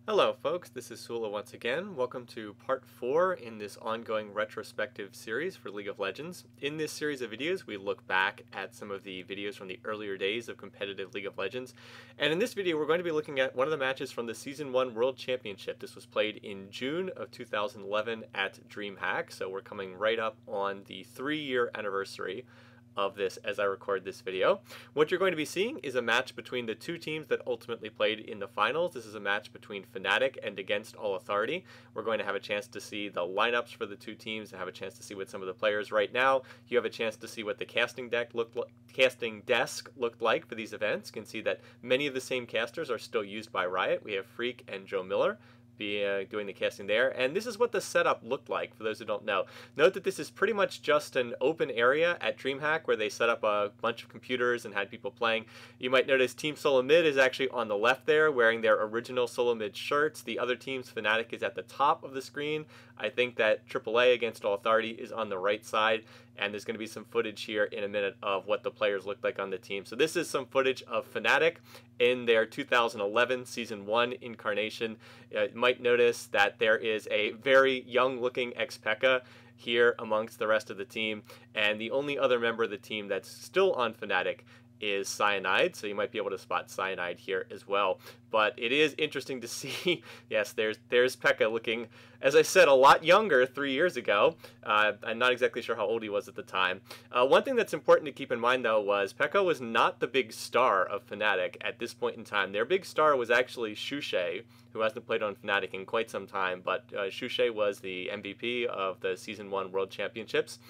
Hello folks, this is Sullla once again. Welcome to part 4 in this ongoing retrospective series for League of Legends. In this series of videos, we look back at some of the videos from the earlier days of competitive League of Legends. And in this video, we're going to be looking at one of the matches from the Season 1 World Championship. This was played in June of 2011 at DreamHack, so we're coming right up on the 3-year anniversary of this as I record this video. What you're going to be seeing is a match between the two teams that ultimately played in the finals. This is a match between Fnatic and Against All Authority. We're going to have a chance to see the lineups for the two teams and have a chance to see what some of the players right now. You have a chance to see what the casting desk looked like for these events. You can see that many of the same casters are still used by Riot. We have Freak and Joe Miller doing the casting there, and this is what the setup looked like for those who don't know. Note that this is pretty much just an open area at DreamHack where they set up a bunch of computers and had people playing. You might notice Team Sullla Mid is actually on the left there wearing their original Sullla Mid shirts. The other team's Fnatic is at the top of the screen. I think that AAA Against All Authority is on the right side, and there's going to be some footage here in a minute of what the players looked like on the team. So this is some footage of Fnatic in their 2011 Season 1 incarnation. You might notice that there is a very young-looking ex-P.E.K.K.A here amongst the rest of the team, and the only other member of the team that's still on Fnatic is Cyanide, so you might be able to spot Cyanide here as well. But it is interesting to see, yes, there's P.E.K.K.A looking, as I said, a lot younger 3 years ago. I'm not exactly sure how old he was at the time. One thing that's important to keep in mind, though, was P.E.K.K.A was not the big star of Fnatic at this point in time. Their big star was actually Xuxe, who hasn't played on Fnatic in quite some time, but Xuxe was the MVP of the Season 1 World Championships.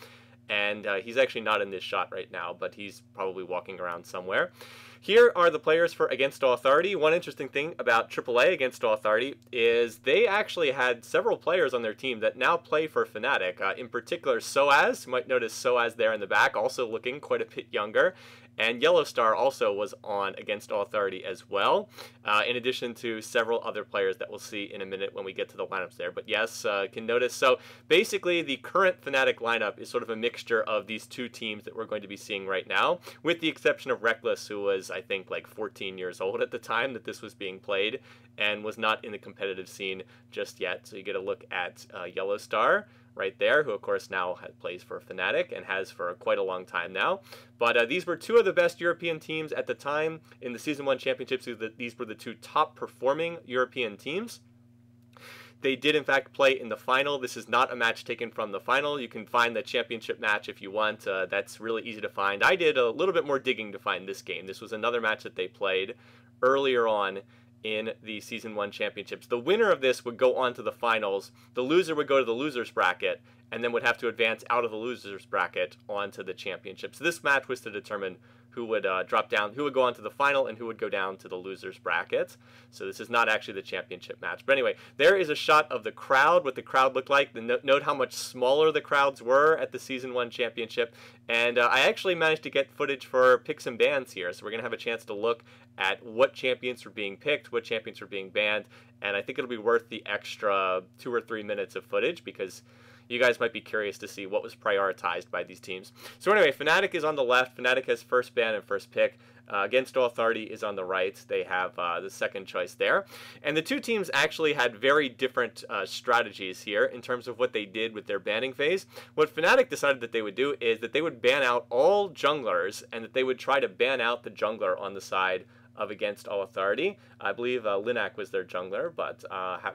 And he's actually not in this shot right now, but he's probably walking around somewhere. Here are the players for Against All Authority. One interesting thing about AAA Against All Authority is they actually had several players on their team that now play for Fnatic. In particular, Soaz. You might notice Soaz there in the back, also looking quite a bit younger. And Yellowstar also was on Against All Authority as well, in addition to several other players that we'll see in a minute when we get to the lineups there. But yes, can notice. So basically, the current Fnatic lineup is sort of a mixture of these two teams that we're going to be seeing right now, with the exception of Reckless, who was, I think, like 14 years old at the time that this was being played and was not in the competitive scene just yet. So you get a look at Yellowstar right there, who of course now plays for Fnatic and has for quite a long time now. But these were two of the best European teams at the time in the Season 1 Championships. These were the two top performing European teams. They did, in fact, play in the final. This is not a match taken from the final. You can find the championship match if you want. That's really easy to find. I did a little bit more digging to find this game. This was another match that they played earlier on in the Season 1 Championships. The winner of this would go on to the finals. The loser would go to the loser's bracket and then would have to advance out of the loser's bracket onto the championship. So this match was to determine who would drop down, who would go on to the final, and who would go down to the loser's bracket. So this is not actually the championship match. But anyway, there is a shot of the crowd, what the crowd looked like. Note how much smaller the crowds were at the Season 1 Championship. And I actually managed to get footage for picks and bans here. So we're going to have a chance to look at what champions were being picked, what champions were being banned. And I think it'll be worth the extra 2 or 3 minutes of footage because you guys might be curious to see what was prioritized by these teams. So anyway, Fnatic is on the left. Fnatic has first ban and first pick. Against All Authority is on the right. They have the second choice there. And the two teams actually had very different strategies here in terms of what they did with their banning phase. What Fnatic decided that they would do is that they would ban out all junglers and that they would try to ban out the jungler on the side of Against All Authority. I believe Linak was their jungler, but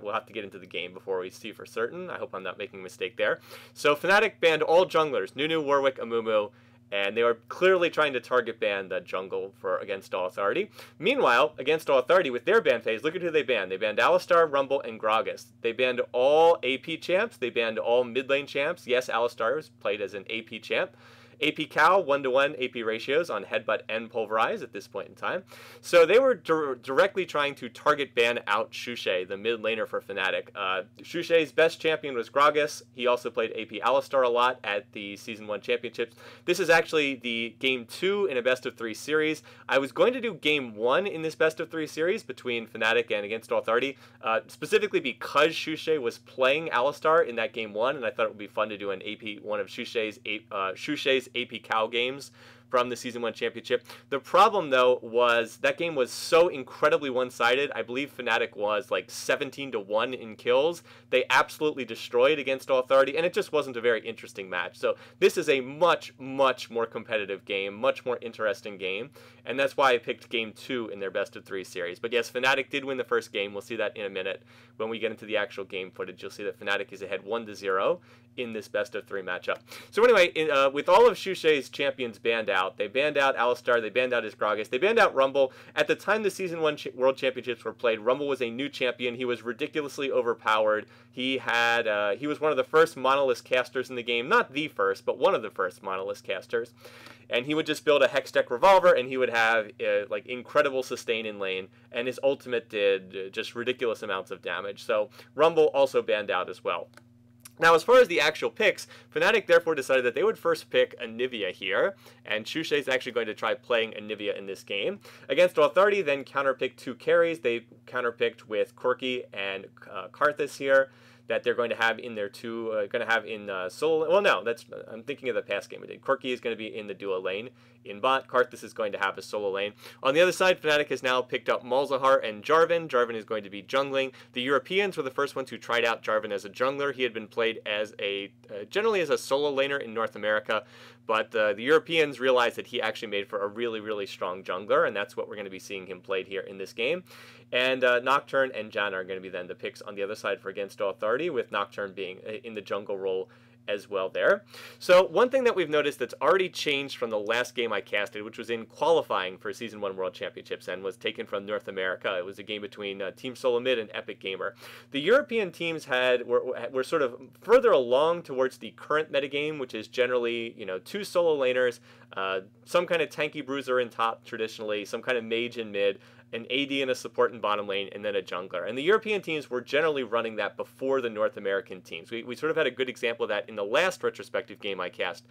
we'll have to get into the game before we see for certain. I hope I'm not making a mistake there. So Fnatic banned all junglers, Nunu, Warwick, Amumu, and they were clearly trying to target ban the jungle for Against All Authority. Meanwhile, Against All Authority, with their ban phase, look at who they banned. They banned Alistar, Rumble, and Gragas. They banned all AP champs. They banned all mid lane champs. Yes, Alistar was played as an AP champ. AP Cow, 1-to-1 AP ratios on Headbutt and Pulverize at this point in time. So they were directly trying to target ban out Xuxe, the mid laner for Fnatic. Xuxe's best champion was Gragas. He also played AP Alistar a lot at the Season 1 Championships. This is actually the Game 2 in a best-of-3 series. I was going to do Game 1 in this best-of-3 series between Fnatic and Against All Authority, specifically because Xuxe was playing Alistar in that Game 1, and I thought it would be fun to do an AP, one of Xuxe's AP Cow games from the Season 1 Championship. The problem, though, was that game was so incredibly one-sided. I believe Fnatic was like 17-1 in kills. They absolutely destroyed against Authority, and it just wasn't a very interesting match. So this is a much, much more competitive game, much more interesting game, and that's why I picked Game 2 in their best-of-3 series. But yes, Fnatic did win the first game. We'll see that in a minute when we get into the actual game footage. You'll see that Fnatic is ahead 1-0 in this best-of-3 matchup. So anyway, with all of Xuxie's champions banned out, they banned out Alistar, they banned out his Gragas, they banned out Rumble. At the time the Season 1 World Championships were played, Rumble was a new champion. He was ridiculously overpowered. He was one of the first monolith casters in the game. Not the first, but one of the first monolith casters. And he would just build a Hextech Revolver, and he would have like incredible sustain in lane, and his ultimate did just ridiculous amounts of damage. So Rumble also banned out as well. Now, as far as the actual picks, Fnatic therefore decided that they would first pick Anivia here, and Xuxie is actually going to try playing Anivia in this game. Against Authority, then counterpicked two carries. They counterpicked with Corki and Karthus here, that they're going to have in their Sullla. Well, no, I'm thinking of the past game we did. Corki is going to be in the duo lane in bot. Karthus is going to have a solo lane. On the other side, Fnatic has now picked up Malzahar and Jarvan. Jarvan is going to be jungling. The Europeans were the first ones who tried out Jarvan as a jungler. He had been played as generally as a solo laner in North America, but the Europeans realized that he actually made for a really, really strong jungler, and that's what we're going to be seeing him played here in this game. And Nocturne and Janna are going to be then the picks on the other side for against Authority, with Nocturne being in the jungle role as well there. So one thing that we've noticed that's already changed from the last game I casted, which was in qualifying for Season 1 World Championships and was taken from North America. It was a game between Team Solo Mid and Epic Gamer. The European teams were sort of further along towards the current metagame, which is generally, two solo laners, some kind of tanky bruiser in top traditionally, some kind of mage in mid, an AD and a support in bottom lane, and then a jungler. And the European teams were generally running that before the North American teams. We sort of had a good example of that in the last retrospective game I cast,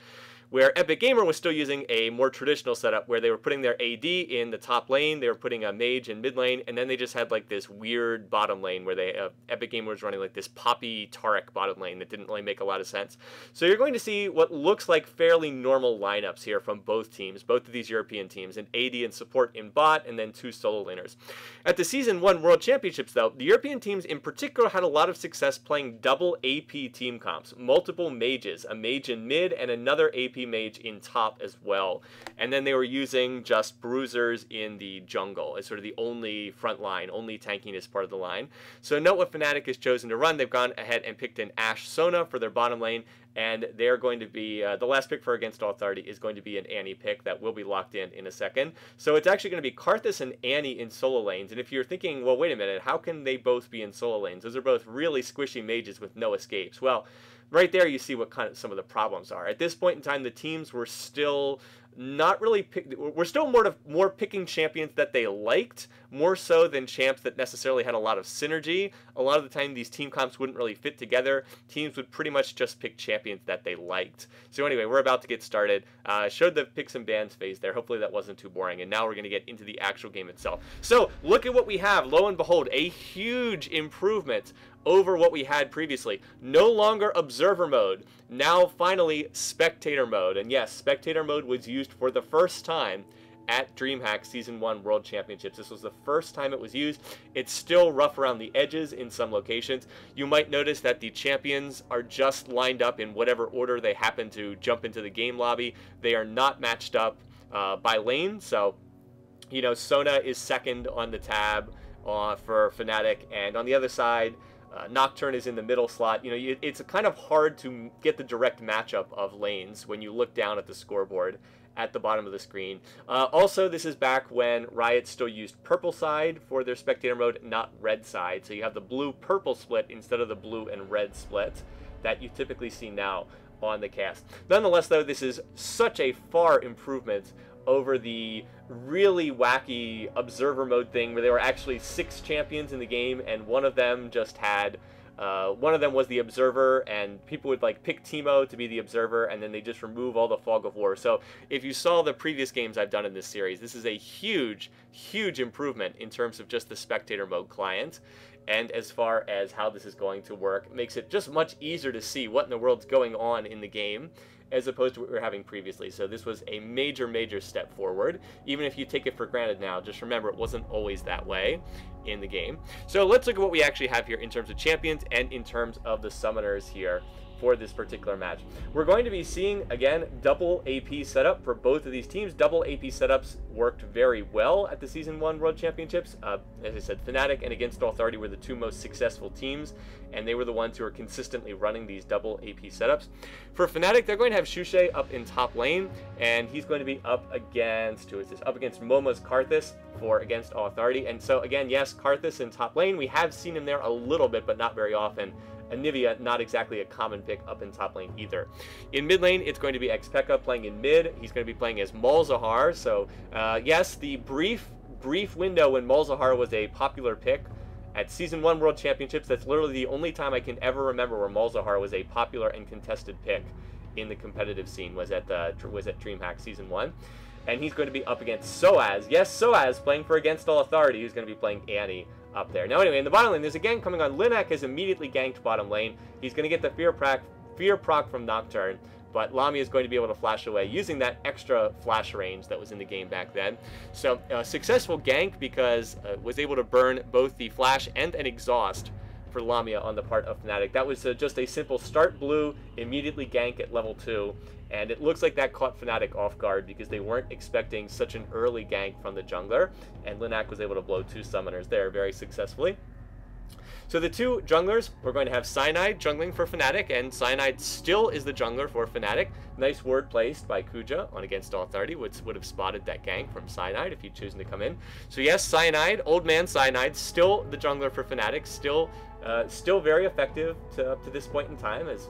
where Epic Gamer was still using a more traditional setup where they were putting their AD in the top lane, they were putting a mage in mid lane, and then they just had like this weird bottom lane where Epic Gamer was running like this Poppy Taric bottom lane that didn't really make a lot of sense. So you're going to see what looks like fairly normal lineups here from both teams, both of these European teams, an AD and support in bot, and then two solo laners. At the Season 1 World Championships, though, the European teams in particular had a lot of success playing double AP team comps, multiple mages, a mage in mid and another AP mage in top as well. And then they were using just bruisers in the jungle as sort of the only front line, only tankiness part of the line. So note what Fnatic has chosen to run. They've gone ahead and picked an Ashe Sona for their bottom lane, and they're going to be, the last pick for against Authority is going to be an Annie pick that will be locked in a second. So it's actually going to be Karthus and Annie in solo lanes. And if you're thinking, well, wait a minute, how can they both be in solo lanes? Those are both really squishy mages with no escapes. Well, right there you see what kind of some of the problems are. At this point in time, the teams were still not really we're still more picking champions that they liked, more so than champs that necessarily had a lot of synergy. A lot of the time these team comps wouldn't really fit together. Teams would pretty much just pick champions that they liked. So anyway, we're about to get started. Showed the picks and bans phase there. Hopefully that wasn't too boring, and now we're going to get into the actual game itself. So look at what we have. Lo and behold, a huge improvement over what we had previously. No longer observer mode, now finally spectator mode. And yes, spectator mode was used for the first time at DreamHack Season 1 World Championships. This was the first time it was used. It's still rough around the edges in some locations. You might notice that the champions are just lined up in whatever order they happen to jump into the game lobby. They are not matched up by lane, so Sona is second on the tab for Fnatic, and on the other side, Nocturne is in the middle slot. It's kind of hard to get the direct matchup of lanes when you look down at the scoreboard at the bottom of the screen. Also, this is back when Riot still used purple side for their spectator mode, not red side. So you have the blue-purple split instead of the blue and red split that you typically see now on the cast. Nonetheless, though, this is such a far improvement over the really wacky observer mode thing where there were actually 6 champions in the game, and one of them just had one of them was the observer, and people would pick Teemo to be the observer, and then they just remove all the fog of war. So if you saw the previous games I've done in this series, this is a huge improvement in terms of just the spectator mode client. And as far as how this is going to work, it makes it just much easier to see what in the world's going on in the game, as opposed to what we were having previously. So this was a major, major step forward. Even if you take it for granted now, just remember it wasn't always that way in the game. So let's look at what we actually have here in terms of champions and in terms of the summoners here for this particular match. We're going to be seeing, again, double AP setup for both of these teams. Double AP setups worked very well at the Season 1 World Championships. As I said, Fnatic and Against Authority were the two most successful teams, and they were the ones who were consistently running these double AP setups. For Fnatic, they're going to have Shushay up in top lane, and he's going to be up against, who is this? Up against Moma's Karthus for Against Authority. And so, again, yes, Karthus in top lane. We have seen him there a little bit, but not very often. Anivia, not exactly a common pick up in top lane either. In mid lane, it's going to be Xpeka playing in mid. He's going to be playing as Malzahar. So, yes, the brief window when Malzahar was a popular pick at Season 1 World Championships, that's literally the only time I can ever remember where Malzahar was a popular and contested pick in the competitive scene, was at DreamHack Season 1. And he's going to be up against Soaz. Yes, Soaz playing for Against All Authority, who's going to be playing Annie up there. Now anyway, in the bottom lane, there's a gank coming on. Linak has immediately ganked bottom lane. He's going to get the fear proc from Nocturne, but Lamia is going to be able to flash away using that extra flash range that was in the game back then. So successful gank because was able to burn both the flash and an exhaust for Lamia on the part of Fnatic. That was just a simple start blue, immediately gank at level 2, and it looks like that caught Fnatic off guard because they weren't expecting such an early gank from the jungler, and Linak was able to blow 2 summoners there very successfully. So the 2 junglers, we're going to have Cyanide jungling for Fnatic, and Cyanide still is the jungler for Fnatic. Nice word placed by Kuja on Against All Authority, which would have spotted that gank from Cyanide if he'd chosen to come in. So yes, Cyanide, old man Cyanide, still the jungler for Fnatic, still very effective up to this point in time, as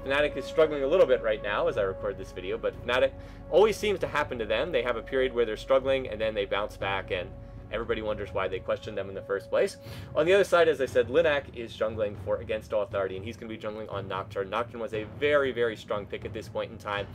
Fnatic is struggling a little bit right now as I record this video, but Fnatic always seems to happen to them. They have a period where they're struggling and then they bounce back, and everybody wonders why they questioned them in the first place. On the other side, as I said, Linak is jungling for Against All Authority, and he's going to be jungling on Nocturne. Nocturne was a very, very strong pick at this point in time.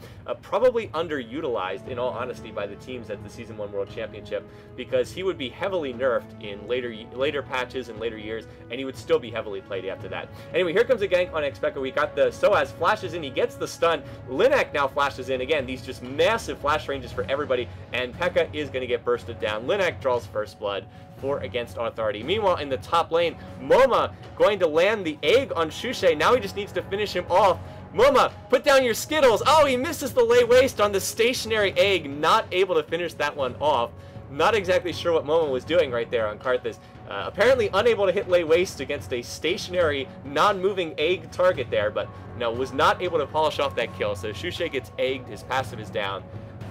Probably underutilized, in all honesty, by the teams at the Season 1 World Championship, because he would be heavily nerfed in later patches and later years, and he would still be heavily played after that. Anyway, here comes a gank on Xpeka. We got the Soaz flashes in, he gets the stun. Linak now flashes in. Again, these just massive flash ranges for everybody, and P.E.K.K.A is going to get bursted down. Linak draws first blood for Against Authority. Meanwhile, in the top lane, Moma going to land the egg on Shushay. Now he just needs to finish him off. Moma, put down your Skittles. Oh, he misses the lay waste on the stationary egg. Not able to finish that one off. Not exactly sure what Moma was doing right there on Karthus. Apparently unable to hit lay waste against a stationary, non-moving egg target there, but no, was not able to polish off that kill. So Shushay gets egged, his passive is down,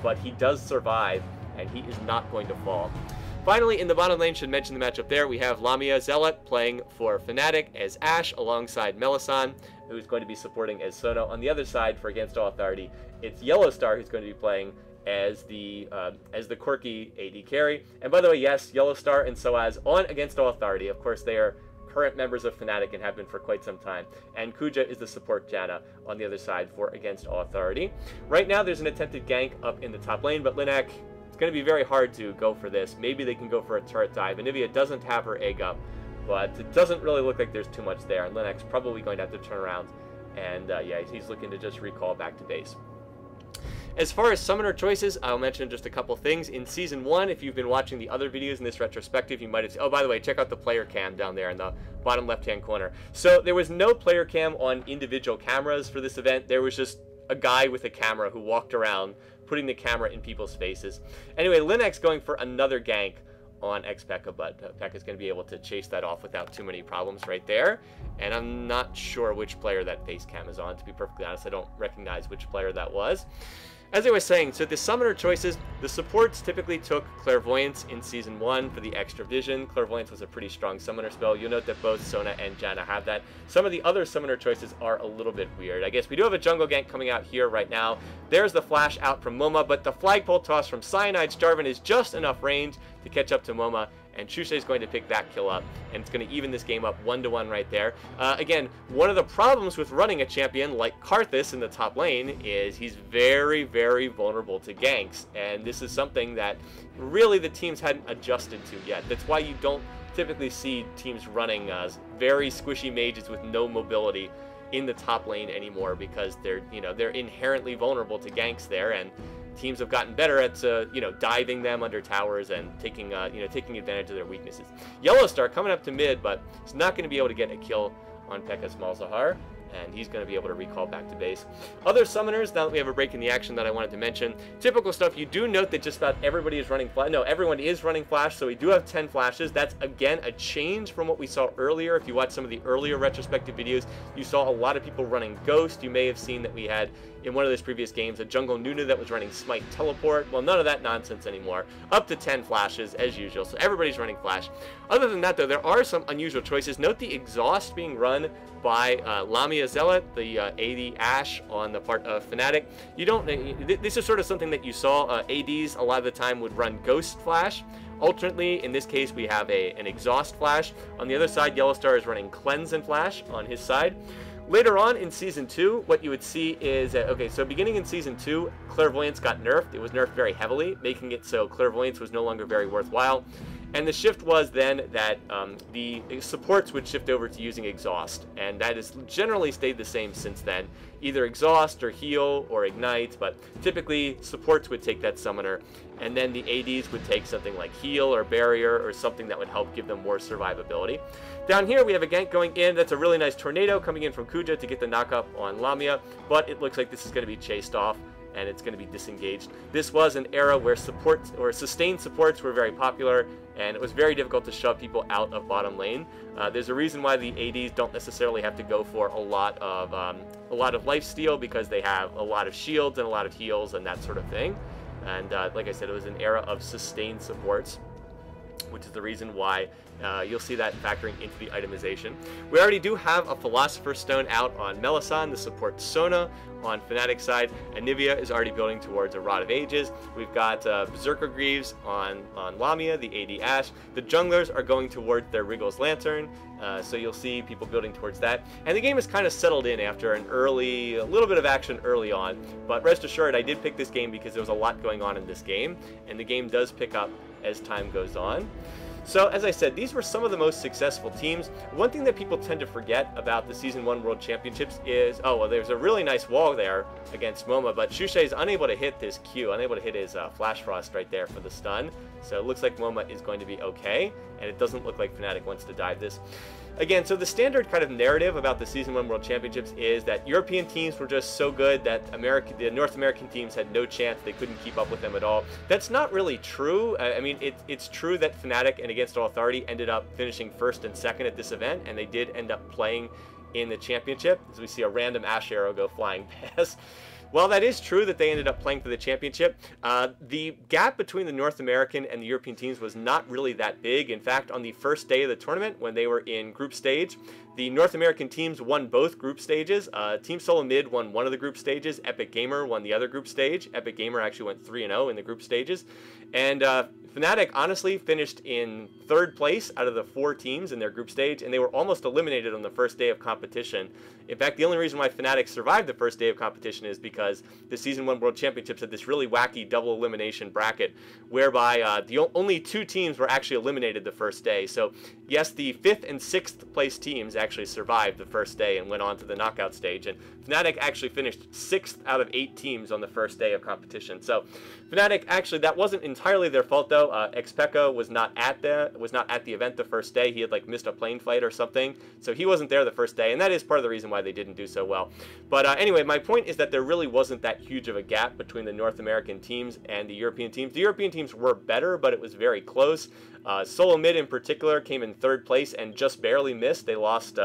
but he does survive, and he is not going to fall. Finally, in the bottom lane, should mention the matchup there, we have Lamia Zealot playing for Fnatic as Ashe alongside Melisande, who's going to be supporting as Sono. On the other side, for Against All Authority, it's Yellowstar who's going to be playing as the quirky AD carry. And by the way, yes, Yellowstar and Soaz on Against All Authority. Of course, they are current members of Fnatic and have been for quite some time. And Kuja is the support Janna on the other side for Against All Authority. Right now, there's an attempted gank up in the top lane, but Linak, it's going to be very hard to go for this. Maybe they can go for a turret dive. Anivia doesn't have her egg up, but it doesn't really look like there's too much there. And Linak's probably going to have to turn around. And yeah, he's looking to just recall back to base. As far as summoner choices, I'll mention just a couple things. In Season 1, if you've been watching the other videos in this retrospective, you might have seen, oh, by the way, check out the player cam down there in the bottom left-hand corner. So there was no player cam on individual cameras for this event. There was just a guy with a camera who walked around putting the camera in people's faces. Anyway, Linak's going for another gank on Xpeka, but P.E.K.K.A is going to be able to chase that off without too many problems right there. And I'm not sure which player that face cam is on, to be perfectly honest. I don't recognize which player that was. As I was saying, so the summoner choices, the supports typically took Clairvoyance in Season 1 for the extra vision. Clairvoyance was a pretty strong summoner spell. You'll note that both Sona and Janna have that. Some of the other summoner choices are a little bit weird. I guess we do have a jungle gank coming out here right now. There's the flash out from Moma, but the flagpole toss from Cyanide's Jarvan is just enough range to catch up to Moma and Shusha is going to pick that kill up, and it's going to even this game up 1-1 right there. Again, one of the problems with running a champion like Karthus in the top lane is he's very, very vulnerable to ganks, and this is something that really the teams hadn't adjusted to yet. That's why you don't typically see teams running very squishy mages with no mobility in the top lane anymore, because they're inherently vulnerable to ganks there, and teams have gotten better at diving them under towers and taking advantage of their weaknesses. Yellowstar coming up to mid, but he's not going to be able to get a kill on Pekka's Malzahar, and he's going to be able to recall back to base. Other summoners, now that we have a break in the action that I wanted to mention, typical stuff. You do note that just about everybody is running flash. No, everyone is running flash, so we do have 10 flashes. That's, again, a change from what we saw earlier. If you watch some of the earlier retrospective videos, you saw a lot of people running Ghost. You may have seen that we had, in one of those previous games, a Jungle Nuna that was running Smite Teleport. Well, none of that nonsense anymore. Up to 10 flashes, as usual, so everybody's running flash. Other than that, though, there are some unusual choices. Note the exhaust being run by Lamia Zealot, the AD Ashe on the part of Fnatic. This is sort of something that you saw. ADs a lot of the time would run Ghost Flash. Alternately, in this case, we have an Exhaust Flash. On the other side, Yellowstar is running Cleanse and Flash on his side. Later on in Season 2, what you would see is, okay, so beginning in Season 2, Clairvoyance got nerfed. It was nerfed very heavily, making it so Clairvoyance was no longer very worthwhile. And the shift was then that the supports would shift over to using Exhaust, and that has generally stayed the same since then. Either Exhaust or Heal or Ignite, but typically supports would take that summoner, and then the ADs would take something like Heal or Barrier or something that would help give them more survivability. Down here we have a gank going in. That's a really nice tornado coming in from Kuja to get the knock-up on Lamia, but it looks like this is going to be chased off, and it's going to be disengaged. This was an era where supports or sustained supports were very popular, and it was very difficult to shove people out of bottom lane. There's a reason why the ADs don't necessarily have to go for a lot of lifesteal, because they have a lot of shields and a lot of heals and that sort of thing. And like I said, it was an era of sustained supports, which is the reason why you'll see that factoring into the itemization. We already do have a Philosopher's Stone out on Melisande, the support Sona. On Fnatic's side, Anivia is already building towards a Rod of Ages. We've got Berserker Greaves on Lamia, the AD Ashe. The junglers are going towards their Wriggle's Lantern, so you'll see people building towards that. And the game is kind of settled in after a little bit of action early on. But rest assured, I did pick this game because there was a lot going on in this game, and the game does pick up as time goes on. So, as I said, these were some of the most successful teams. One thing that people tend to forget about the Season 1 World Championships is, oh, well, there's a really nice wall there against Moma, but Shusha is unable to hit this Q, unable to hit his Flash Frost right there for the stun. So it looks like Moma is going to be okay, and it doesn't look like Fnatic wants to dive this. Again, so the standard kind of narrative about the Season 1 World Championships is that European teams were just so good that the North American teams had no chance. They couldn't keep up with them at all. That's not really true. I mean, it's true that Fnatic and Against All Authority ended up finishing first and second at this event, and they did end up playing in the championship, as we see a random Ash arrow go flying past. While that is true that they ended up playing for the championship, the gap between the North American and the European teams was not really that big. In fact, on the first day of the tournament, when they were in group stage, the North American teams won both group stages. Team Solo Mid won one of the group stages. Epic Gamer won the other group stage. Epic Gamer actually went 3-0 in the group stages. And Fnatic honestly finished in third place out of the 4 teams in their group stage, and they were almost eliminated on the first day of competition. In fact, the only reason why Fnatic survived the first day of competition is because the Season 1 World Championships had this really wacky double elimination bracket, whereby the only 2 teams were actually eliminated the first day. So yes, the 5th and 6th place teams actually survived the first day and went on to the knockout stage, and Fnatic actually finished 6th out of 8 teams on the first day of competition. So Fnatic, actually, that wasn't entirely their fault though. Xpeka was not at the event the first day. He had like missed a plane flight or something, so he wasn't there the first day, and that is part of the reason why they didn't do so well. But anyway, my point is that there really wasn't that huge of a gap between the North American teams and the European teams. The European teams were better, but it was very close. Solo Mid in particular came in 3rd place and just barely missed. They lost,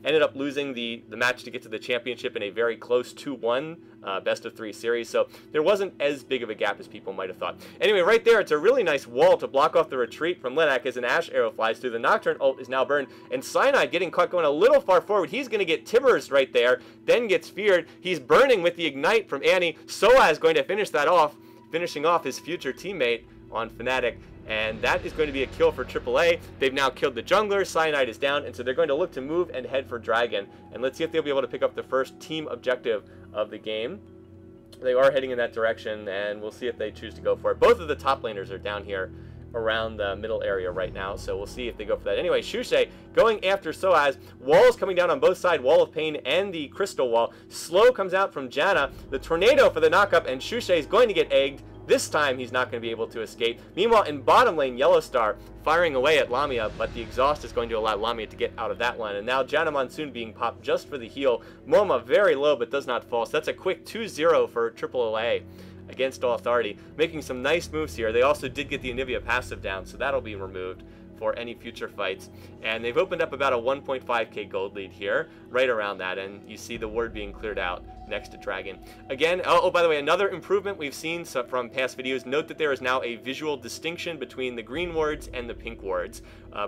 ended up losing the match to get to the championship in a very close 2-1 best of 3 series. So there wasn't as big of a gap as people might have thought. Anyway, right there, it's a really nice wall to block off the retreat from Linak as an Ash arrow flies through. The Nocturne ult is now burned, and Cyanide getting caught going a little far forward. He's going to get Tibbers right there, then gets feared. He's burning with the Ignite from Annie. Soa is going to finish that off, finishing off his future teammate on Fnatic, and that is going to be a kill for AAA. They've now killed the jungler, Cyanide is down, and so they're going to look to move and head for Dragon. And let's see if they'll be able to pick up the first team objective of the game. They are heading in that direction, and we'll see if they choose to go for it. Both of the top laners are down here around the middle area right now, so we'll see if they go for that. Anyway, Shushe going after Soaz. Walls coming down on both sides, Wall of Pain and the Crystal Wall. Slow comes out from Janna, the Tornado for the knockup, and Shushe is going to get egged. This time he's not going to be able to escape. Meanwhile, in bottom lane, Yellowstar firing away at Lamia, but the exhaust is going to allow Lamia to get out of that one. And now Janna Monsoon being popped just for the heal. Moma very low, but does not fall. So that's a quick 2-0 for AAA against All Authority, making some nice moves here. They also did get the Anivia passive down, so that'll be removed for any future fights. And they've opened up about a 1.5k gold lead here, right around that, and you see the ward being cleared out next to Dragon. Again, oh, by the way, another improvement we've seen from past videos, note that there is now a visual distinction between the green wards and the pink wards.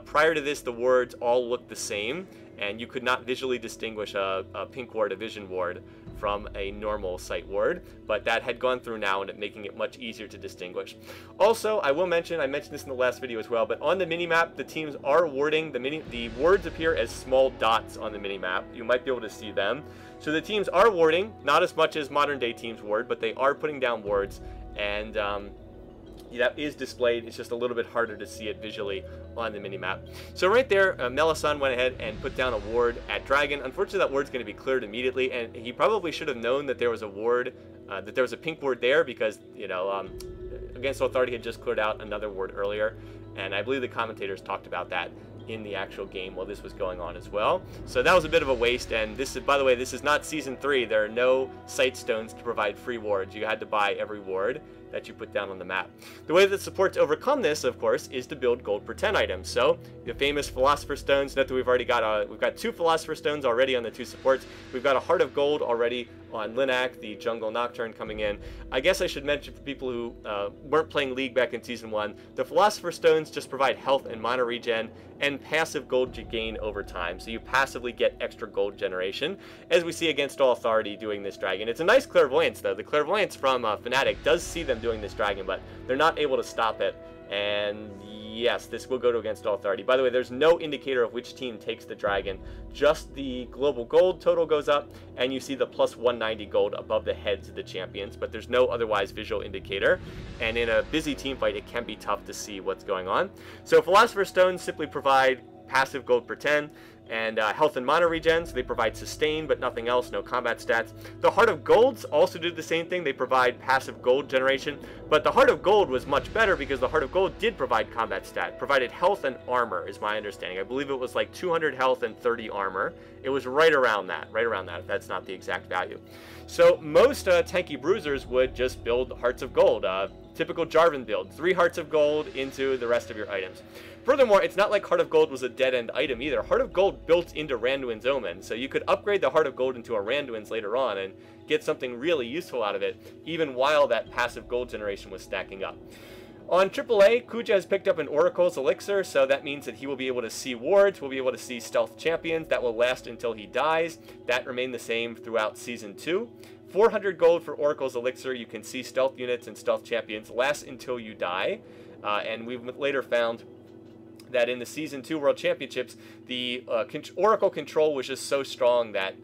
Prior to this, the wards all looked the same, and you could not visually distinguish a pink ward, a vision ward, from a normal sight ward, but that had gone through now and making it much easier to distinguish. Also, I will mention, I mentioned this in the last video as well, but on the minimap, the teams are warding. The wards appear as small dots on the minimap. You might be able to see them. So the teams are warding, not as much as modern day teams ward, but they are putting down wards, and that is displayed. It's just a little bit harder to see it visually on the minimap. So right there, Melisande went ahead and put down a ward at Dragon. Unfortunately, that ward's going to be cleared immediately, and he probably should have known that there was a ward, that there was a pink ward there, because, you know, Against Authority had just cleared out another ward earlier, and I believe the commentators talked about that in the actual game while this was going on as well. So that was a bit of a waste, and this is, by the way, this is not Season 3. There are no sight stones to provide free wards. You had to buy every ward that you put down on the map. The way that supports overcome this, of course, is to build gold per 10 items. So the famous Philosopher Stones, note that we've got 2 Philosopher Stones already on the 2 supports. We've got a Heart of Gold already on Linak, the Jungle Nocturne coming in. I guess I should mention for people who weren't playing League back in Season 1, the Philosopher Stones just provide health and mana regen and passive gold gain over time. So you passively get extra gold generation, as we see against All Authority doing this Dragon. It's a nice Clairvoyance, though. The Clairvoyance from Fnatic does see them doing this Dragon, but they're not able to stop it. And yes, this will go to against All Authority. By the way, there's no indicator of which team takes the Dragon. Just the global gold total goes up, and you see the plus 190 gold above the heads of the champions, but there's no otherwise visual indicator. And in a busy team fight, it can be tough to see what's going on. So Philosopher's Stones simply provide passive gold per 10, and health and mana regen, so they provide sustain but nothing else, no combat stats. The Heart of Golds also do the same thing. They provide passive gold generation, but the Heart of Gold was much better because the Heart of Gold did provide combat stat, provided health and armor is my understanding. I believe it was like 200 health and 30 armor. It was right around that, if that's not the exact value. So most tanky bruisers would just build Hearts of Gold, typical Jarvan build, 3 Hearts of Gold into the rest of your items. Furthermore, it's not like Heart of Gold was a dead-end item either. Heart of Gold built into Randuin's Omen, so you could upgrade the Heart of Gold into a Randuin's later on and get something really useful out of it, even while that passive gold generation was stacking up. On AAA, Kuja has picked up an Oracle's Elixir, so that means that he will be able to see wards, will be able to see stealth champions. That will last until he dies. That remained the same throughout Season 2. 400 gold for Oracle's Elixir. You can see stealth units and stealth champions last until you die. And we've later found that in the Season 2 World Championships, the Oracle control was just so strong that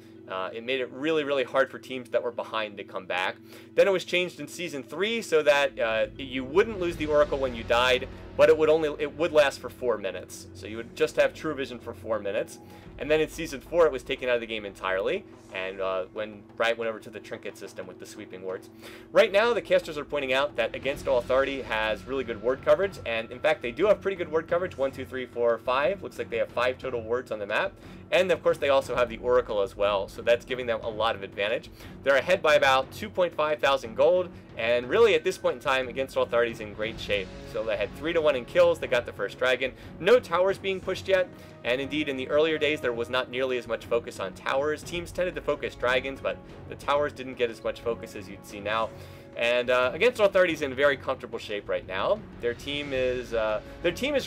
it made it really, really hard for teams that were behind to come back. Then it was changed in Season 3 so that you wouldn't lose the Oracle when you died, but it would last for 4 minutes. So you would just have True Vision for 4 minutes. And then in Season 4, it was taken out of the game entirely, and when Riot went over to the Trinket system with the sweeping wards. Right now, the casters are pointing out that Against All Authority has really good ward coverage, and in fact, they do have pretty good ward coverage. 1, 2, 3, 4, 5. Looks like they have 5 total wards on the map. And of course, they also have the Oracle as well, so that's giving them a lot of advantage. They're ahead by about 2.5 thousand gold, and really at this point in time, Against All Authority is in great shape. So they had 3-1 in kills, they got the first Dragon. No towers being pushed yet, and indeed in the earlier days there was not nearly as much focus on towers. Teams tended to focus Dragons, but the towers didn't get as much focus as you'd see now. And Against All Authority is in very comfortable shape right now. Their team is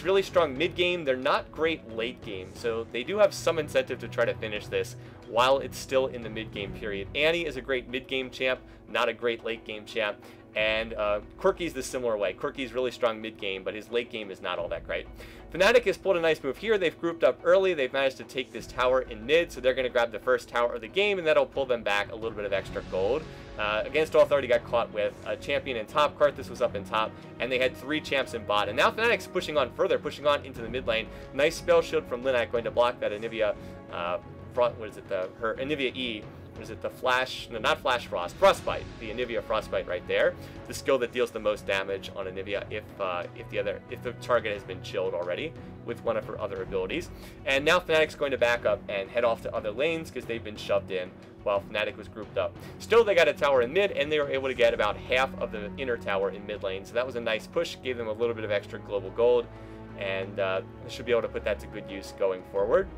really strong mid-game. They're not great late-game, so they do have some incentive to try to finish this while it's still in the mid-game period. Annie is a great mid-game champ, not a great late-game champ. And Quirky's the similar way. Quirky's really strong mid-game, but his late game is not all that great. Fnatic has pulled a nice move here. They've grouped up early. They've managed to take this tower in mid, so they're going to grab the first tower of the game, and that'll pull them back a little bit of extra gold. Against Authority got caught with a champion in top. Karthus was up in top, and they had 3 champs in bot. And now Fnatic's pushing on further, pushing on into the mid lane. Nice spell shield from Linak going to block that Anivia, her Anivia E. Is it the Flash? No, not Flash Frost. Frostbite. The Anivia Frostbite right there. The skill that deals the most damage on Anivia if the target has been chilled already with one of her other abilities. And now Fnatic's going to back up and head off to other lanes because they've been shoved in while Fnatic was grouped up. Still, they got a tower in mid, and they were able to get about half of the inner tower in mid lane. So that was a nice push. Gave them a little bit of extra global gold, and they should be able to put that to good use going forward.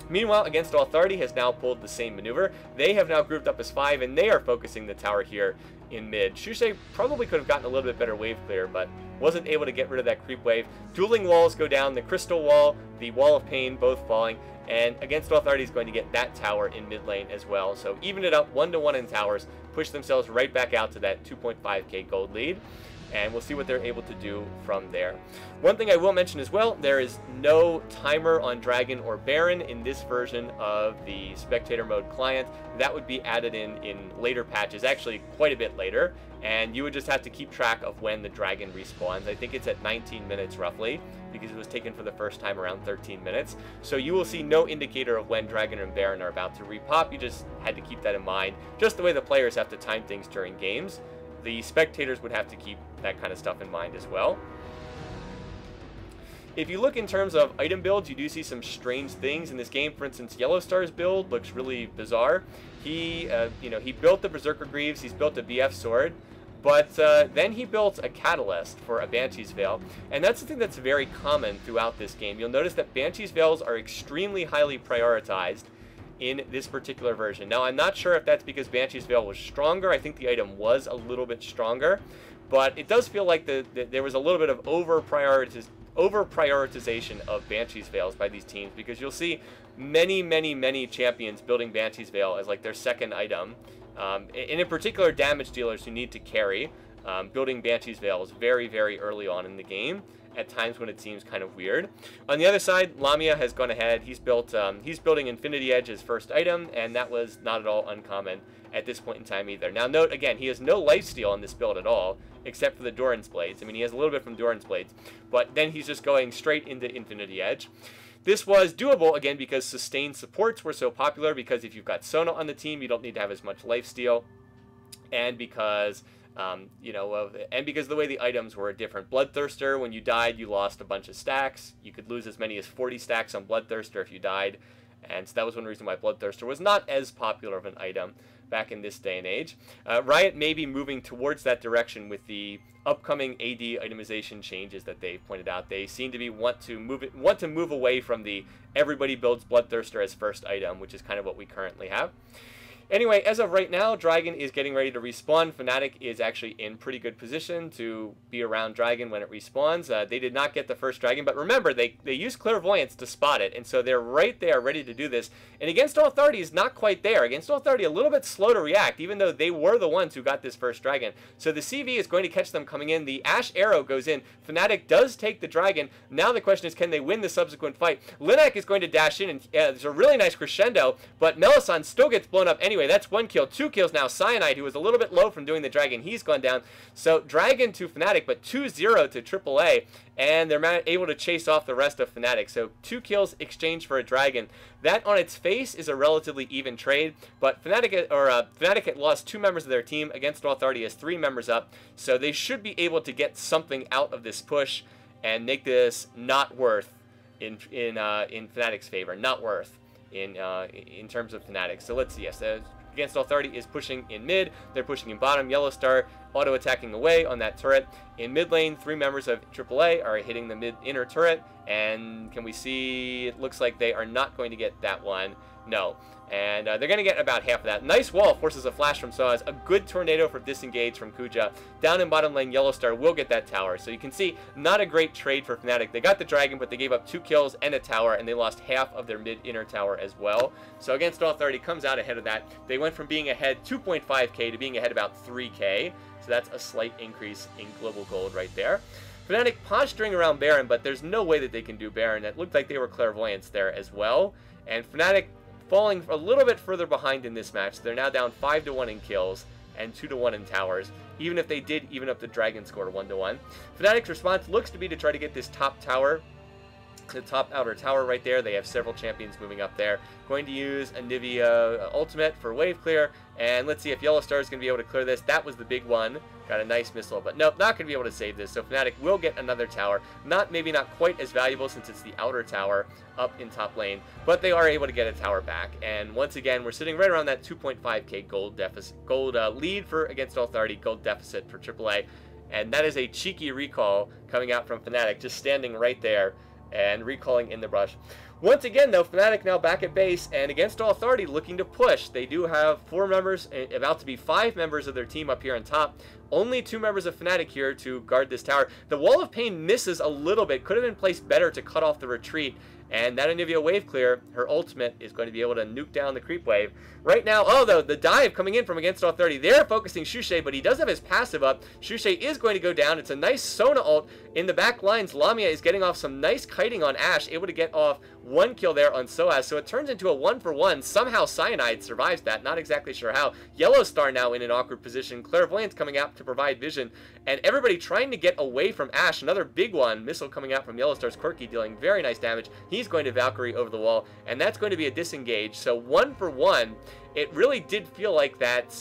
Meanwhile, Against Authority has now pulled the same maneuver. They have now grouped up as 5, and they are focusing the tower here in mid. Shushay probably could have gotten a little bit better wave clear, but wasn't able to get rid of that creep wave. Dueling walls go down, the Crystal Wall, the Wall of Pain, both falling, and Against Authority is going to get that tower in mid lane as well. So even it up 1-to-1 in towers, push themselves right back out to that 2.5k gold lead. And we'll see what they're able to do from there. One thing I will mention as well, there is no timer on Dragon or Baron in this version of the Spectator Mode client. That would be added in later patches, actually quite a bit later, and you would just have to keep track of when the Dragon respawns. I think it's at 19 minutes roughly, because it was taken for the first time around 13 minutes. So you will see no indicator of when Dragon and Baron are about to repop. You just had to keep that in mind, just the way the players have to time things during games. The spectators would have to keep that kind of stuff in mind as well. If you look in terms of item builds, you do see some strange things in this game. For instance, Yellowstar's build looks really bizarre. He built the Berserker Greaves, he's built a BF sword, but then he built a Catalyst for a Banshee's Veil, and that's something that's very common throughout this game. You'll notice that Banshee's Veils are extremely highly prioritized in this particular version. Now, I'm not sure if that's because Banshee's Veil was stronger. I think the item was a little bit stronger, but it does feel like there was a little bit of over-prioritization of Banshee's Veils by these teams, because you'll see many champions building Banshee's Veil as like their second item, and in particular damage dealers who need to carry, building Banshee's Veils very early on in the game, at times when it seems kind of weird. On the other side, Lamia has gone ahead. He's building Infinity Edge as first item, and that was not at all uncommon at this point in time either. Now note, again, he has no lifesteal on this build at all, except for the Doran's Blades. I mean, he has a little bit from Doran's Blades, but then he's just going straight into Infinity Edge. This was doable, again, because sustained supports were so popular, because if you've got Sona on the team, you don't need to have as much lifesteal, and because because the way the items were different. Bloodthirster, when you died, you lost a bunch of stacks. You could lose as many as 40 stacks on Bloodthirster if you died. And so that was one reason why Bloodthirster was not as popular of an item back in this day and age. Riot may be moving towards that direction with the upcoming AD itemization changes that they've pointed out. They seem to want to move away from the everybody builds Bloodthirster as first item, which is kind of what we currently have. Anyway, as of right now, Dragon is getting ready to respawn. Fnatic is actually in pretty good position to be around Dragon when it respawns. They did not get the first Dragon, but remember, they use Clairvoyance to spot it, and so they're right there ready to do this. And Against Authority is not quite there. Against Authority, a little bit slow to react, even though they were the ones who got this first Dragon. So the CV is going to catch them coming in. The Ash Arrow goes in. Fnatic does take the Dragon. Now the question is, can they win the subsequent fight? Linak is going to dash in, and there's a really nice crescendo, but Melisande still gets blown up anyway. That's 1 kill. 2 kills now. Cyanide, who was a little bit low from doing the Dragon, he's gone down. So Dragon to Fnatic, but 2-0 to AAA, and they're able to chase off the rest of Fnatic. So 2 kills exchanged for a Dragon. That on its face is a relatively even trade, but Fnatic had lost 2 members of their team. Against Authority has 3 members up, so they should be able to get something out of this push and make this not worth in Fnatic's favor. Not worth in terms of Fnatic. So let's see. Yes, Against Authority is pushing in mid. They're pushing in bottom. Yellowstar auto-attacking away on that turret. In mid lane, 3 members of AAA are hitting the inner turret. And can we see, it looks like they are not going to get that one. No. And they're going to get about half of that. Nice wall forces a flash from Sullla. A good tornado for disengage from Kuja. Down in bottom lane, Yellow Star will get that tower. So you can see, not a great trade for Fnatic. They got the dragon, but they gave up 2 kills and a tower, and they lost half of their mid-inner tower as well. So Against All Authority comes out ahead of that. They went from being ahead 2.5k to being ahead about 3k. So that's a slight increase in global gold right there. Fnatic posturing around Baron, but there's no way that they can do Baron. It looked like they were clairvoyants there as well. And Fnatic falling a little bit further behind in this match. They're now down 5-1 in kills and 2-1 in towers, even if they did even up the dragon score 1-1. Fnatic's response looks to be to try to get this top tower, the top outer tower right there. They have several champions moving up there. Going to use a Nivea ultimate for wave clear, and let's see if Yellow Star is going to be able to clear this. That was the big one. Got a nice missile, but nope, not going to be able to save this. So Fnatic will get another tower. Maybe not quite as valuable since it's the outer tower up in top lane, but they are able to get a tower back. And once again, we're sitting right around that 2.5k gold deficit, lead for Against All Authority, gold deficit for AAA. And that is a cheeky recall coming out from Fnatic, just standing right there and recalling in the brush. Once again, though, Fnatic now back at base, and Against All Authority looking to push. They do have 4 members, about to be 5 members of their team up here on top. Only 2 members of Fnatic here to guard this tower. The Wall of Pain misses a little bit. Could have been placed better to cut off the retreat. And that Anivia wave clear, her ultimate, is going to be able to nuke down the creep wave. Right now, though, the dive coming in from Against All 30. They're focusing Shushay, but he does have his passive up. Shushay is going to go down. It's a nice Sona ult. In the back lines, Lamia is getting off some nice kiting on Ashe, able to get off 1 kill there on Soaz. So it turns into a 1-for-1. Somehow Cyanide survives that. Not exactly sure how. Yellow Star now in an awkward position. Clairvoyance coming out to provide vision. And everybody trying to get away from Ashe. Another big one. Missile coming out from Yellow Star's Quirky, dealing very nice damage. He's going to Valkyrie over the wall, and that's going to be a disengage. So 1-for-1. It really did feel like that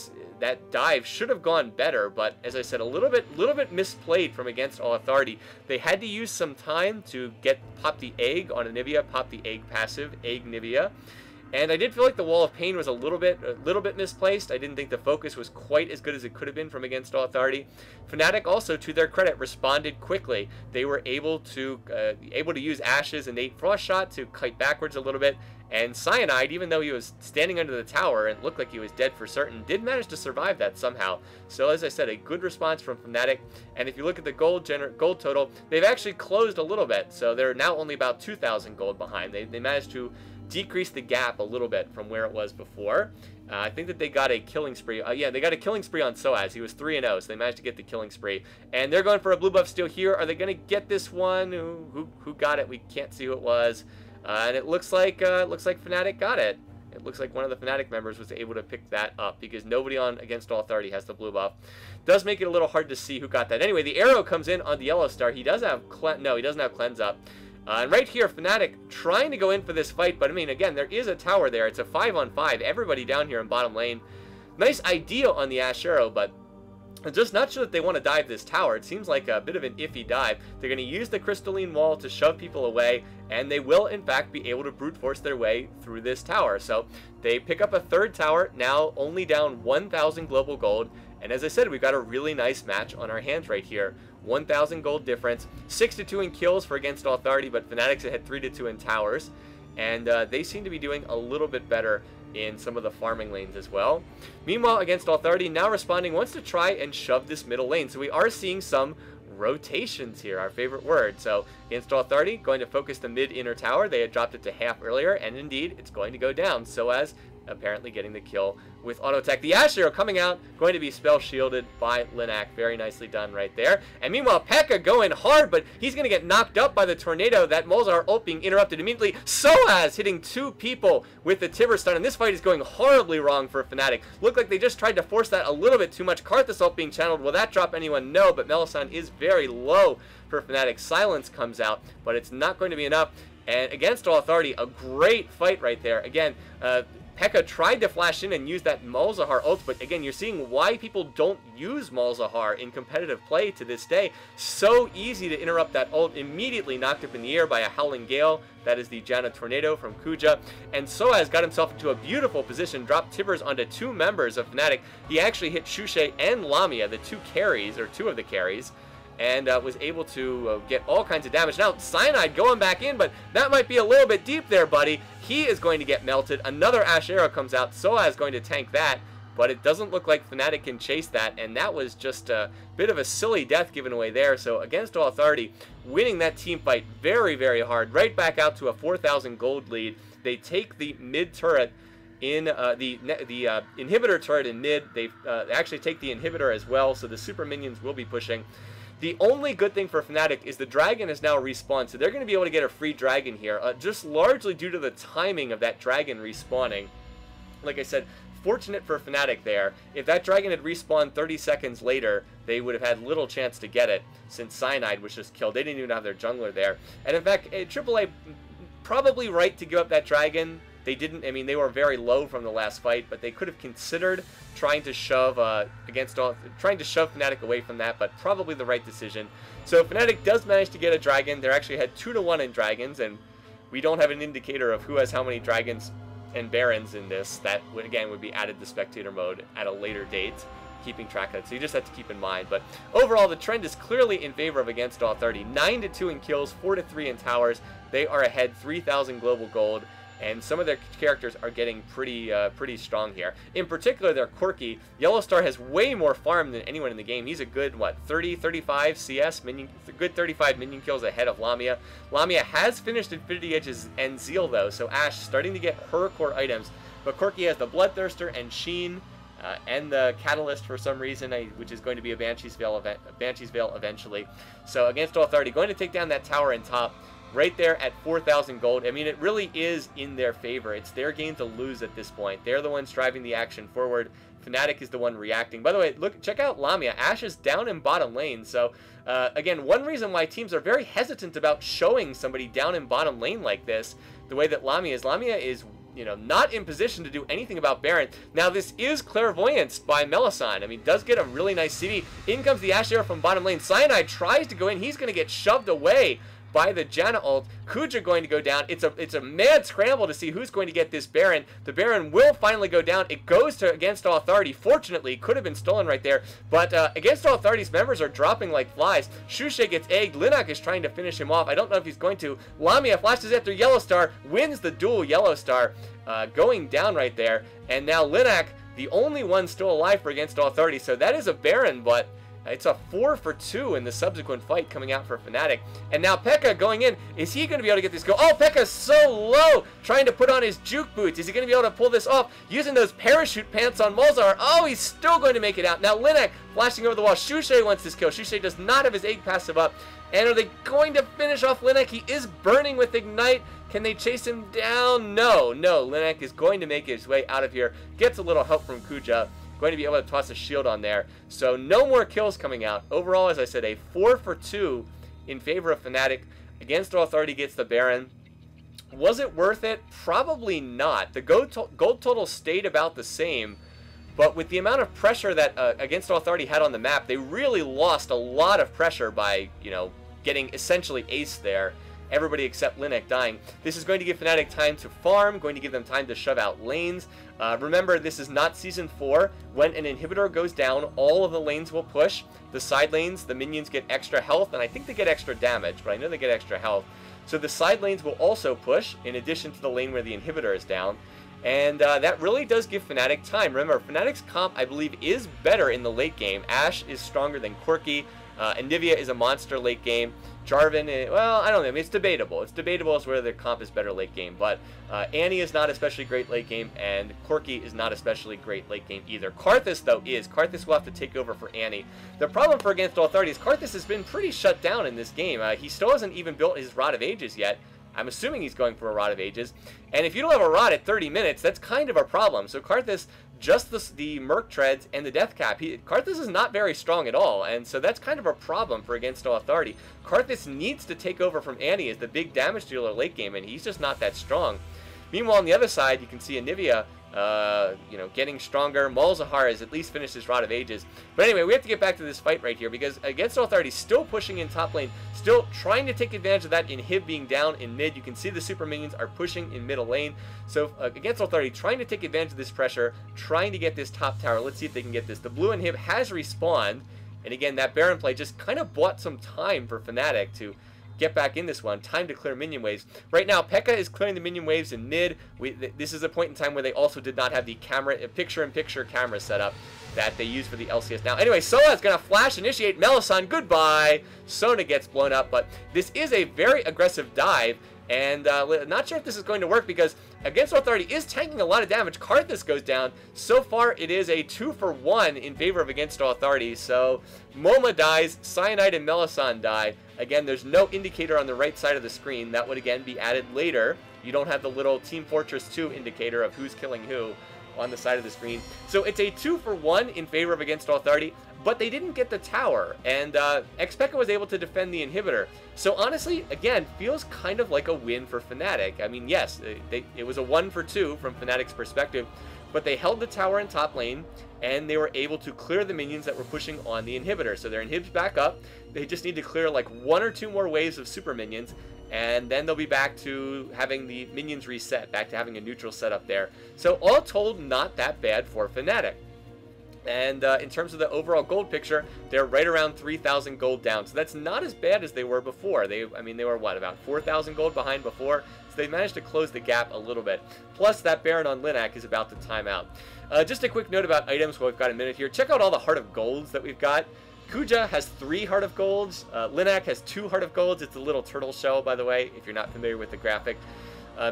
dive should have gone better, but as I said, a little bit misplayed from Against All Authority. They had to use some time to pop the egg on Anivia, pop the egg passive, egg Nivea. And I did feel like the Wall of Pain was a little bit misplaced. I didn't think the focus was quite as good as it could have been from Against All Authority. Fnatic also, to their credit, responded quickly. They were able to use Ashe's innate frost shot to kite backwards a little bit. And Cyanide, even though he was standing under the tower and looked like he was dead for certain, did manage to survive that somehow. So as I said, a good response from Fnatic. And if you look at the gold total, they've actually closed a little bit. So they're now only about 2,000 gold behind. They managed to decrease the gap a little bit from where it was before. I think that they got a killing spree. Yeah, they got a killing spree on Soaz. He was 3-0, so they managed to get the killing spree. And they're going for a blue buff steal here. Are they going to get this one? Who got it? We can't see who it was. And it looks like Fnatic got it. It looks like one of the Fnatic members was able to pick that up because nobody on Against All Authority has the blue buff. Does make it a little hard to see who got that. Anyway, the arrow comes in on the Yellow Star. He does have no, he doesn't have cleanse up. And right here, Fnatic trying to go in for this fight, but I mean, again, there is a tower there. It's a 5-on-5. Everybody down here in bottom lane. Nice idea on the Ashe arrow, but I'm just not sure that they want to dive this tower. It seems like a bit of an iffy dive. They're going to use the crystalline wall to shove people away, and they will, in fact, be able to brute force their way through this tower. So they pick up a 3rd tower, now only down 1,000 global gold. And as I said, we've got a really nice match on our hands right here. 1,000 gold difference. 6-2 in kills for Against All Authority, but Fnatic's had 3-2 in towers. And they seem to be doing a little bit better in some of the farming lanes as well. Meanwhile, Against All Authority now responding, wants to try and shove this middle lane. So we are seeing some rotations here, our favorite word. So Against All Authority going to focus the mid-inner tower. They had dropped it to half earlier, and indeed, it's going to go down. Soaz apparently getting the kill with auto attack. The Ashe arrow coming out, going to be spell shielded by Linak. Very nicely done right there. And meanwhile, Pekka going hard, but he's going to get knocked up by the tornado. That Molzar ult being interrupted immediately. Soaz hitting 2 people with the Tibber stun, and this fight is going horribly wrong for Fnatic. Looked like they just tried to force that a little bit too much. Karthus ult being channeled. Will that drop anyone? No, but Melisande is very low for Fnatic. Silence comes out, but it's not going to be enough. And Against All Authority, a great fight right there. Again, Pekka tried to flash in and use that Malzahar ult, but again, you're seeing why people don't use Malzahar in competitive play to this day. So easy to interrupt that ult, immediately knocked up in the air by a Howling Gale. That is the Janna Tornado from Kuja. And Soaz got himself into a beautiful position, dropped Tibbers onto 2 members of Fnatic. He actually hit Shushay and Lamia, the 2 carries, or 2 of the carries. and was able to get all kinds of damage. Now, Cyanide going back in, but that might be a little bit deep there, buddy. He is going to get melted. Another Ash Arrow comes out. Sullla is going to tank that, but it doesn't look like Fnatic can chase that, and that was just a bit of a silly death given away there. So Against All Authority, winning that team fight very, very hard. Right back out to a 4,000 gold lead. They take the mid turret in the inhibitor turret in mid. They actually take the inhibitor as well, so the super minions will be pushing. The only good thing for Fnatic is the dragon is now respawned, so they're going to be able to get a free dragon here, just largely due to the timing of that dragon respawning. Like I said, fortunate for Fnatic there. If that dragon had respawned 30 seconds later, they would have had little chance to get it, since Cyanide was just killed. They didn't even have their jungler there. And in fact, AAA probably right to give up that dragon. They didn't. I mean, they were very low from the last fight, but they could have considered trying to shove Fnatic away from that, but probably the right decision. So Fnatic does manage to get a dragon. They're actually had 2-1 in dragons, and we don't have an indicator of who has how many dragons and barons in this. That would, again, would be added to spectator mode at a later date, keeping track of that. So you just have to keep in mind. But overall, the trend is clearly in favor of Against All 30. 9-2 in kills, 4-3 in towers. They are ahead 3,000 global gold. And some of their characters are getting pretty strong here. In particular, they're quirky. Yellowstar has way more farm than anyone in the game. He's a good, what, 30, 35 CS, good 35 minion kills ahead of Lamia. Lamia has finished Infinity Edges and Zeal, though, so Ashe starting to get her core items. But Quirky has the Bloodthirster and Sheen, and the Catalyst for some reason, which is going to be a Banshee's Veil eventually. So Against All 30, going to take down that tower in top. Right there at 4,000 gold. I mean, it really is in their favor. It's their game to lose at this point. They're the ones driving the action forward. Fnatic is the one reacting. By the way, look, check out Lamia. Ashe is down in bottom lane. So, again, one reason why teams are very hesitant about showing somebody down in bottom lane like this, the way that Lamia is, you know, not in position to do anything about Baron. Now, this is Clairvoyance by Melisande. I mean, does get a really nice CV. In comes the Ash Arrow from bottom lane. Cyanide tries to go in. He's going to get shoved away by the Janna ult. Kuja going to go down. It's a mad scramble to see who's going to get this Baron. The Baron will finally go down. It goes to Against All Authority. Fortunately, could have been stolen right there. But Against All Authority's members are dropping like flies. Shushe gets egged. Linak is trying to finish him off. I don't know if he's going to. Lamia flashes after Yellowstar, wins the duel. Yellowstar going down right there. And now Linak, the only one still alive for Against All Authority. So that is a Baron, but it's a 4-for-2 in the subsequent fight coming out for Fnatic. And now P.E.K.K.A going in. Is he going to be able to get this go? Oh, P.E.K.K.A is so low, trying to put on his juke boots. Is he going to be able to pull this off using those parachute pants on Malzahar? Oh, he's still going to make it out. Now Linak flashing over the wall. Shushe wants this kill. Shushe does not have his egg passive up. And are they going to finish off Linak? He is burning with Ignite. Can they chase him down? No. Linak is going to make his way out of here. Gets a little help from Kuja. Going to be able to toss a shield on there. So no more kills coming out. Overall, as I said, a 4-for-2 in favor of Fnatic. Against All Authority gets the Baron. Was it worth it? Probably not. The gold total stayed about the same. But with the amount of pressure that Against All Authority had on the map, they really lost a lot of pressure by, you know, getting essentially ace there. Everybody except Linak dying. This is going to give Fnatic time to farm, going to give them time to shove out lanes. Remember, this is not Season 4. When an inhibitor goes down, all of the lanes will push. The side lanes, the minions get extra health, and I think they get extra damage, but I know they get extra health. So the side lanes will also push, in addition to the lane where the inhibitor is down. And that really does give Fnatic time. Remember, Fnatic's comp, I believe, is better in the late game. Ashe is stronger than Quirky. Anivia is a monster late game. Jarvan, well, I don't know. I mean, it's debatable. It's debatable as whether their comp is better late game. But Annie is not especially great late game, and Quirky is not especially great late game either. Karthus, though, is. Karthus will have to take over for Annie. The problem for Against All Authority is Karthus has been pretty shut down in this game. He still hasn't even built his Rod of Ages yet. I'm assuming he's going for a Rod of Ages. And if you don't have a Rod at 30 minutes, that's kind of a problem. So Karthus, just the Merc Treads and the Death Cap, Karthus is not very strong at all. And so that's kind of a problem for Against All Authority. Karthus needs to take over from Annie as the big damage dealer late game, and he's just not that strong. Meanwhile, on the other side, you can see Anivia, you know, getting stronger. Malzahar has at least finished his Rod of Ages. But anyway, we have to get back to this fight right here, because Against All Authority still pushing in top lane, still trying to take advantage of that inhib being down in mid. You can see the super minions are pushing in middle lane. So Against All Authority trying to take advantage of this pressure, trying to get this top tower. Let's see if they can get this. The blue inhib has respawned, And again, that Baron play just kind of bought some time for Fnatic to get back in this one. Time to clear minion waves. Right now, P.E.K.K.A is clearing the minion waves in mid. This is a point in time where they also did not have the picture-in-picture camera set up that they use for the LCS now. Anyway, Sullla is going to flash initiate Melisande. Goodbye. Sona gets blown up, but this is a very aggressive dive. And not sure if this is going to work because Against Authority is tanking a lot of damage. Karthus goes down. So far, it is a 2-for-1 in favor of Against Authority. So Moma dies, Cyanide and Melisande die. Again, there's no indicator on the right side of the screen. That would again be added later. You don't have the little Team Fortress 2 indicator of who's killing who on the side of the screen. So it's a 2-for-1 in favor of Against Authority, but they didn't get the tower, and X.P.E.K.K.A was able to defend the inhibitor. So honestly, again, feels kind of like a win for Fnatic. I mean, yes, it was a 1-for-2 from Fnatic's perspective, but they held the tower in top lane, and they were able to clear the minions that were pushing on the inhibitor. So their inhib's back up. They just need to clear like 1 or 2 more waves of super minions, and then they'll be back to having the minions reset, back to having a neutral setup there. So all told, not that bad for Fnatic. And in terms of the overall gold picture, they're right around 3,000 gold down. So that's not as bad as they were before. I mean, they were, what, about 4,000 gold behind before? So they managed to close the gap a little bit. Plus, that Baron on Linak is about to time out. Just a quick note about items while we've got a minute here. Check out all the Heart of Golds that we've got. Kuja has 3 Heart of Golds. Linak has 2 Heart of Golds. It's a little turtle shell, by the way, if you're not familiar with the graphic.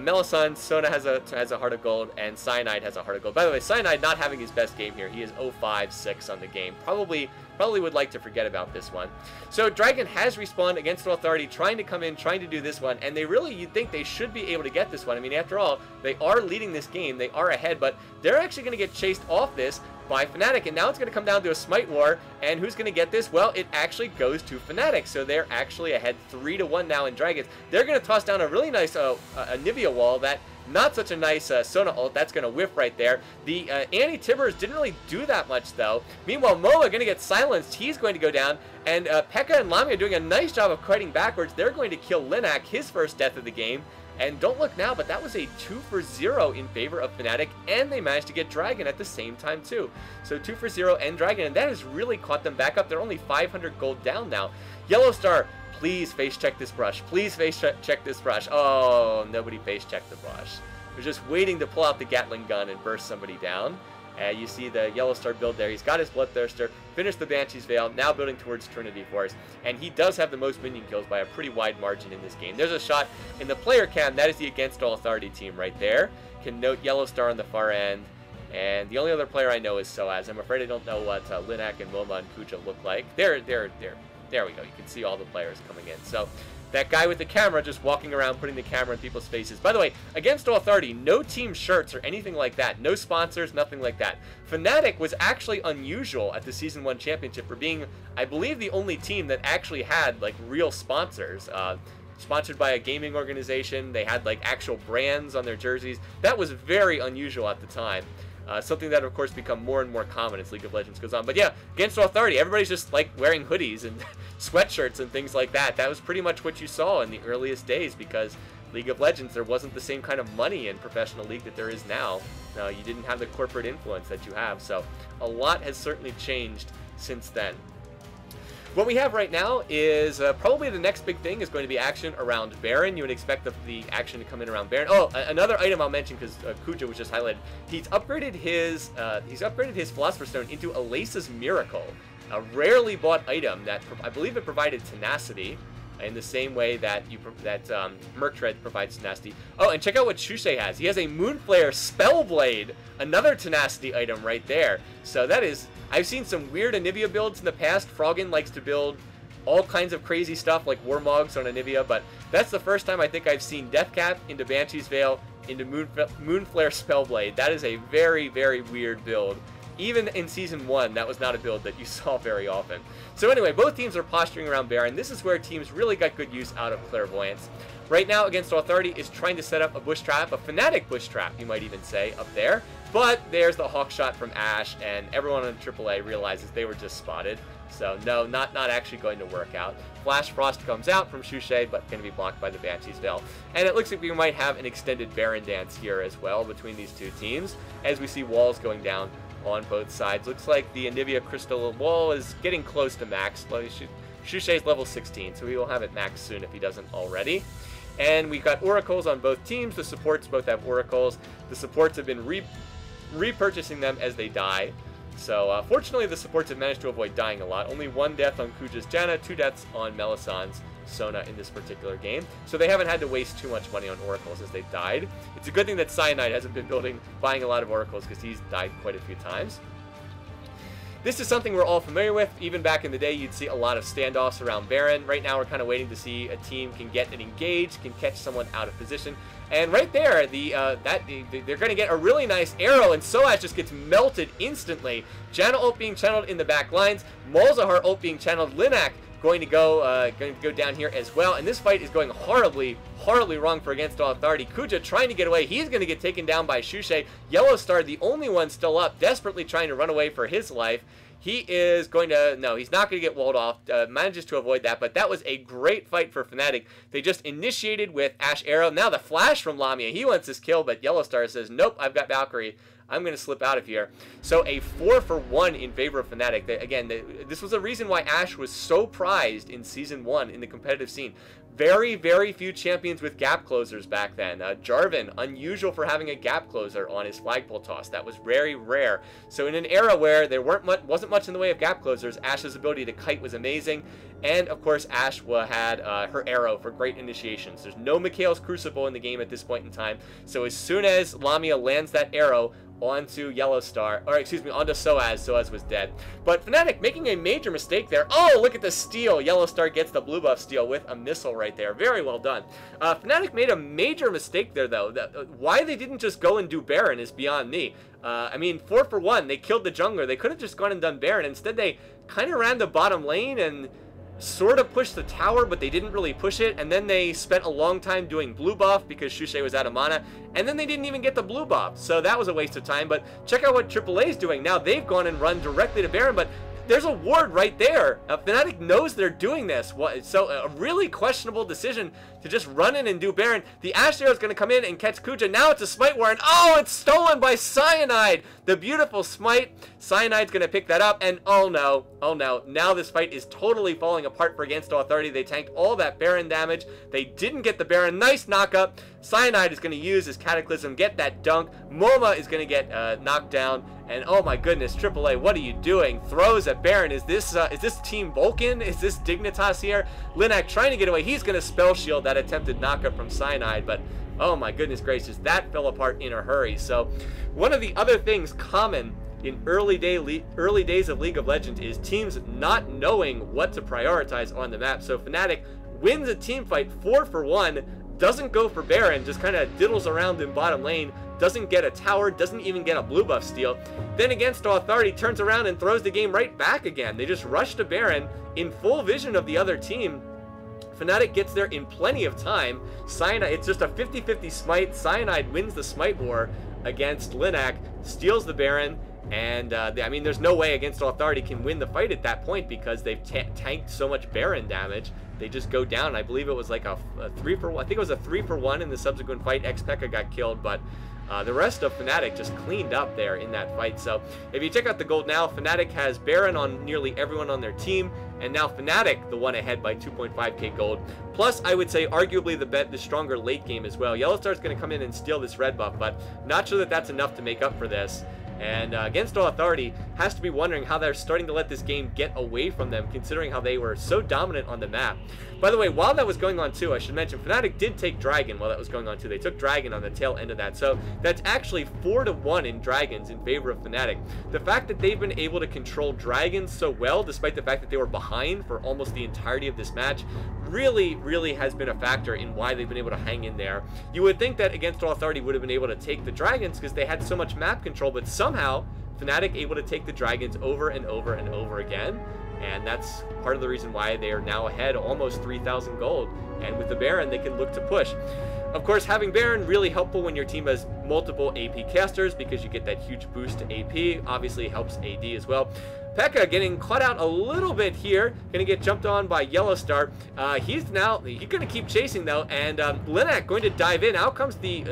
Melisande, Sona has a Heart of Gold, and Cyanide has a Heart of Gold. By the way, Cyanide not having his best game here. He is 0-5-6 on the game. Probably would like to forget about this one. So Dragon has respawned Against Authority, trying to come in, trying to do this one, and you'd think they should be able to get this one. I mean, after all, they are leading this game. They are ahead, but they're actually going to get chased off this by Fnatic, and now it's going to come down to a Smite War, and who's going to get this? Well, it actually goes to Fnatic, so they're actually ahead 3-1 now in Dragons. They're going to toss down a really nice Anivia wall, that not such a nice Sona ult. That's going to whiff right there. The anti-Tibbers didn't really do that much, though. Meanwhile, Moa going to get silenced. He's going to go down, and P.E.K.K.A and Lamia doing a nice job of fighting backwards. They're going to kill Linak, his first death of the game. And don't look now, but that was a 2-for-0 in favor of Fnatic, and they managed to get Dragon at the same time, too. So 2-for-0 and Dragon, and that has really caught them back up. They're only 500 gold down now. Yellowstar, please face check this brush. Please face check this brush. Oh, nobody face checked the brush. They're just waiting to pull out the Gatling gun and burst somebody down. You see the Yellowstar build there. He's got his Bloodthirster, finished the Banshee's Veil, now building towards Trinity Force. And he does have the most minion kills by a pretty wide margin in this game. There's a shot in the player cam. That is the Against All Authority team right there. Can note Yellowstar on the far end. And the only other player I know is Soaz. I'm afraid I don't know what Linak and Moma and Kuja look like. There we go. You can see all the players coming in. So that guy with the camera just walking around putting the camera in people's faces. By the way, Against Authority, no team shirts or anything like that. No sponsors, nothing like that. Fnatic was actually unusual at the Season 1 Championship for being, I believe, the only team that actually had, like, real sponsors. Sponsored by a gaming organization. They had, like, actual brands on their jerseys. That was very unusual at the time. Something that, of course, become more and more common as League of Legends goes on. But yeah, Against Authority, everybody's just like wearing hoodies and sweatshirts and things like that. That was pretty much what you saw in the earliest days, because League of Legends, there wasn't the same kind of money in professional league that there is now. You didn't have the corporate influence that you have. So a lot has certainly changed since then. What we have right now is probably the next big thing is going to be action around Baron. You would expect the action to come in around Baron. Oh, another item I'll mention, because Kuja was just highlighted. He's upgraded his Philosopher's Stone into Alace's Miracle, a rarely bought item that I believe it provided tenacity in the same way that Merctread provides tenacity. Oh, and check out what Shushay has. He has a Moonflare Spellblade, another tenacity item right there. So that is, I've seen some weird Anivia builds in the past. Froggen likes to build all kinds of crazy stuff like Warmogs on Anivia, but that's the first time I think I've seen Deathcap into Banshee's Veil into Moonflare Spellblade. That is a very, very weird build. Even in Season 1, that was not a build that you saw very often. So anyway, both teams are posturing around Baron. This is where teams really got good use out of Clairvoyance. Right now, Against Authority is trying to set up a bush trap, a Fnatic bush trap, you might even say, up there. But there's the hawk shot from Ashe, and everyone on AAA realizes they were just spotted. So no, not actually going to work out. Flash Frost comes out from Shushay, but going to be blocked by the Banshee's Veil. And it looks like we might have an extended Baron dance here as well between these two teams, as we see walls going down on both sides. Looks like the Anivia Crystal Wall is getting close to max. Shusei's level 16, so he will have it max soon if he doesn't already. And we've got Oracles on both teams. The supports both have Oracles. The supports have been repurchasing them as they die. So fortunately, the supports have managed to avoid dying a lot. Only 1 death on Kuja's Janna, 2 deaths on Melisandre's Sona in this particular game. So they haven't had to waste too much money on Oracles as they've died. It's a good thing that Cyanide hasn't been buying a lot of Oracles because he's died quite a few times. This is something we're all familiar with. Even back in the day, you'd see a lot of standoffs around Baron. Right now, we're kind of waiting to see a team can get an engage, can catch someone out of position. And right there, they're going to get a really nice arrow, and Soaz just gets melted instantly. Janna ult being channeled in the back lines. Malzahar ult being channeled. Linak going to go down here as well. And this fight is going horribly wrong for Against All Authority. Kuja trying to get away. He's going to get taken down by Shusei. Yellowstar, the only one still up, desperately trying to run away for his life. He is going to, no, he's not going to get walled off, manages to avoid that, but that was a great fight for Fnatic. They just initiated with Ashe Arrow. Now the flash from Lamia, he wants this kill, but Yellowstar says, nope, I've got Valkyrie. I'm going to slip out of here. So a 4-for-1 in favor of Fnatic. This was a reason why Ashe was so prized in Season 1 in the competitive scene. Very, very few champions with gap closers back then. Jarvan, unusual for having a gap closer on his flagpole toss. That was very rare. So in an era where there wasn't much in the way of gap closers, Ashe's ability to kite was amazing. And of course, Ashe had her arrow for great initiations. There's no Mikhail's Crucible in the game at this point in time. So as soon as Lamia lands that arrow onto Yellowstar, or excuse me, onto Soaz. Soaz was dead. But Fnatic making a major mistake there. Oh, look at the steal. Yellowstar gets the blue buff steal with a missile right there. Very well done. Fnatic made a major mistake there, though. Why they didn't just go and do Baron is beyond me. I mean, 4-for-1. They killed the jungler. They could have just gone and done Baron. Instead, they kind of ran the bottom lane and sort of pushed the tower, but they didn't really push it. And then they spent a long time doing blue buff because Shusei was out of mana. And then they didn't even get the blue buff. So that was a waste of time. But check out what AAA is doing. Now they've gone and run directly to Baron, but there's a ward right there. Fnatic knows they're doing this. So a really questionable decision to just run in and do Baron. The Ashe Arrow is going to come in and catch Kuja. Now it's a smite war, and oh, it's stolen by Cyanide. The beautiful smite. Cyanide's going to pick that up, and oh no. Now this fight is totally falling apart for Against All Authority. They tanked all that Baron damage. They didn't get the Baron. Nice knockup. Cyanide is going to use his Cataclysm, get that dunk. Moma is going to get knocked down. And oh my goodness, AAA, what are you doing? Throws at Baron. Is this Team Vulcan? Is this Dignitas here? Linak trying to get away. He's going to spell shield that attempted knockup from Cyanide, but oh my goodness gracious, that fell apart in a hurry. So one of the other things common in early days of League of Legends is teams not knowing what to prioritize on the map. So Fnatic wins a team fight 4-for-1, doesn't go for Baron, just kind of diddles around in bottom lane, doesn't get a tower, doesn't even get a blue buff steal. Then Against All Authority turns around and throws the game right back again. They just rush to Baron in full vision of the other team. Fnatic gets there in plenty of time. Cyanide, it's just a 50-50 smite. Cyanide wins the smite war against Linak, steals the Baron, and I mean, there's no way Against All Authority can win the fight at that point because they've tanked so much Baron damage. They just go down. I believe it was like a 3-for-1. I think it was a 3-for-1 in the subsequent fight. Xpeka got killed, but the rest of Fnatic just cleaned up there in that fight. So if you check out the gold now, Fnatic has Baron on nearly everyone on their team, and now Fnatic the one ahead by 2.5k gold. Plus, I would say arguably the stronger late game as well. Yellowstar's going to come in and steal this red buff, but not sure that that's enough to make up for this. And Against All Authority has to be wondering how they're starting to let this game get away from them, considering how they were so dominant on the map. By the way, while that was going on too, I should mention Fnatic did take Dragon while that was going on too. They took Dragon on the tail end of that. So that's actually 4-1 in Dragons in favor of Fnatic. The fact that they've been able to control Dragons so well, despite the fact that they were behind for almost the entirety of this match, really has been a factor in why they've been able to hang in there. You would think that Against All Authority would have been able to take the Dragons because they had so much map control, but somehow Fnatic able to take the Dragons over and over and over again. And that's part of the reason why they are now ahead almost 3,000 gold. And with the Baron, they can look to push. Of course, having Baron really helpful when your team has multiple AP casters because you get that huge boost to AP. Obviously helps AD as well. P.E.K.K.A getting caught out a little bit here. Going to get jumped on by Yellowstar. He's going to keep chasing though, and Linak going to dive in. Out comes the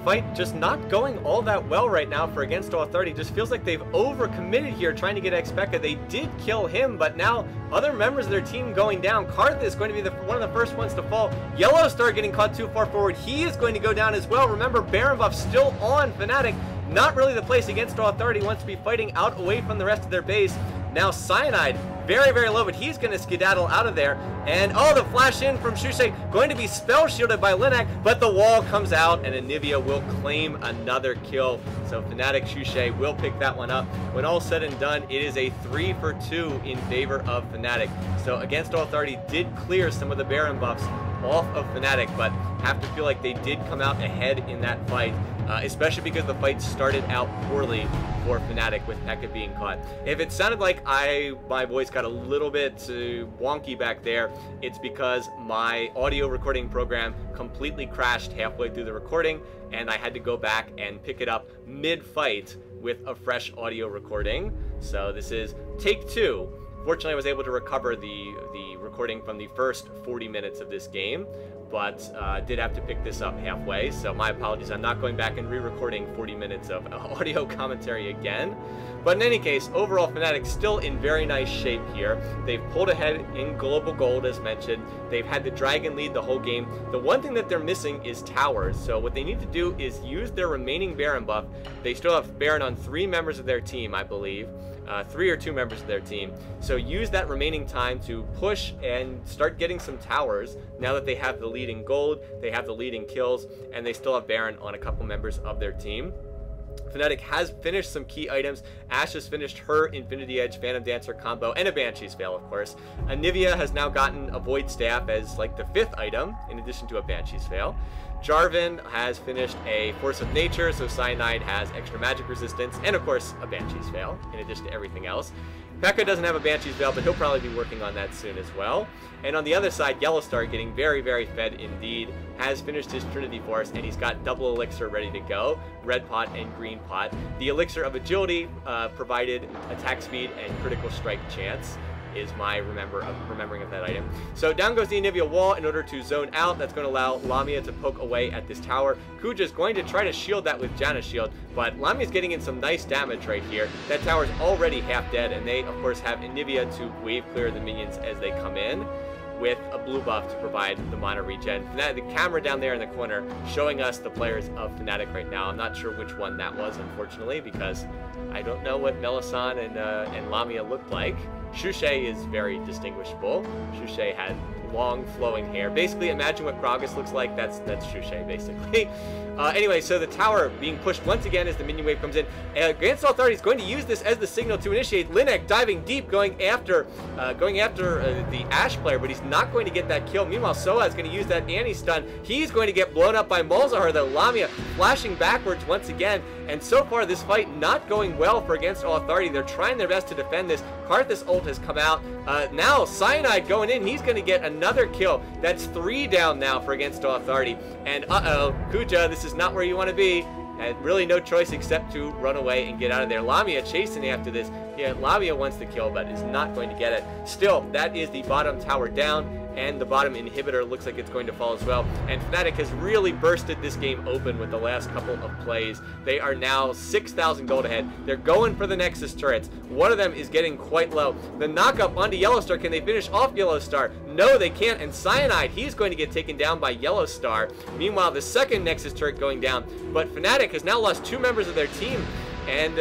fight, just not going all that well right now for Against All Authority. Just feels like they've overcommitted here trying to get X.P.E.K.K.A. They did kill him, but now other members of their team going down. Karth is going to be one of the first ones to fall. Yellowstar getting caught too far forward. He is going to go down as well. Remember, Baron buff still on Fnatic. Not really the place Against All Authority wants to be fighting out away from the rest of their base. Now Cyanide, very, very low, but he's going to skedaddle out of there. And, oh, the flash in from Shushay, going to be spell shielded by Linak, but the wall comes out, and Anivia will claim another kill. So Fnatic Shushay will pick that one up. When all said and done, it is a 3 for 2 in favor of Fnatic. So Against All Authority did clear some of the Baron buffs off of Fnatic, but have to feel like they did come out ahead in that fight, especially because the fight started out poorly for Fnatic with P.E.K.K.A being caught. If it sounded like my voice got a little bit wonky back there, it's because my audio recording program completely crashed halfway through the recording, and I had to go back and pick it up mid-fight with a fresh audio recording. So this is take 2. Fortunately, I was able to recover the recording from the first 40 minutes of this game, but did have to pick this up halfway, so my apologies. I'm not going back and re-recording 40 minutes of audio commentary again. But in any case, overall, Fnatic still in very nice shape here. They've pulled ahead in Global Gold, as mentioned. They've had the Dragon lead the whole game. The one thing that they're missing is towers, so what they need to do is use their remaining Baron buff. They still have Baron on 3 members of their team, I believe. 3 or 2 members of their team. So use that remaining time to push and start getting some towers now that they have the lead in gold, they have the lead in kills, and they still have Baron on a couple members of their team. Fnatic has finished some key items. Ashe has finished her Infinity Edge Phantom Dancer combo and a Banshee's Veil, of course. Anivia has now gotten a Void Staff as like the 5th item in addition to a Banshee's Veil. Jarvan has finished a Force of Nature, so Cyanide has extra magic resistance, and of course a Banshee's Veil in addition to everything else. P.E.K.K.A doesn't have a Banshee's Veil, but he'll probably be working on that soon as well. And on the other side, Yellowstar, getting very, very fed indeed, has finished his Trinity Force, and he's got double Elixir ready to go, Red Pot and Green Pot. The Elixir of Agility provided attack speed and critical strike chance, is my remembering of that item. So down goes the Anivia wall in order to zone out. That's going to allow Lamia to poke away at this tower. Kuja's going to try to shield that with Janna's shield, but Lamia's getting in some nice damage right here. That tower's already half dead, and they, of course, have Anivia to wave clear the minions as they come in, with a blue buff to provide the mana regen. The camera down there in the corner showing us the players of Fnatic right now. I'm not sure which one that was, unfortunately, because I don't know what Melisande and Lamia looked like. Shushay is very distinguishable. Shushay had long flowing hair. Basically, imagine what Gragas looks like. That's Shushay, basically. Anyway, so the tower being pushed once again as the minion wave comes in. Against All Authority is going to use this as the signal to initiate. Linek diving deep, going after the Ashe player, but he's not going to get that kill. Meanwhile, Sullla is going to use that anti-stun. He's going to get blown up by Malzahar, though. Lamia flashing backwards once again. And so far, this fight not going well for Against All Authority. They're trying their best to defend this. Karthus ult has come out. Now, Cyanide going in. He's going to get another kill. That's 3 down now for Against All Authority. And uh-oh, Kuja, this is not where you want to be. And really no choice except to run away and get out of there. Lamia chasing after this. Yeah, Lamia wants the kill, but is not going to get it. Still, that is the bottom tower down, and the bottom inhibitor looks like it's going to fall as well. And Fnatic has really bursted this game open with the last couple of plays. They are now 6,000 gold ahead. They're going for the Nexus turrets. One of them is getting quite low. The knockup onto Yellowstar. Can they finish off Yellowstar? No, they can't. And Cyanide, he's going to get taken down by Yellowstar. Meanwhile, the second Nexus turret going down. But Fnatic has now lost 2 members of their team. And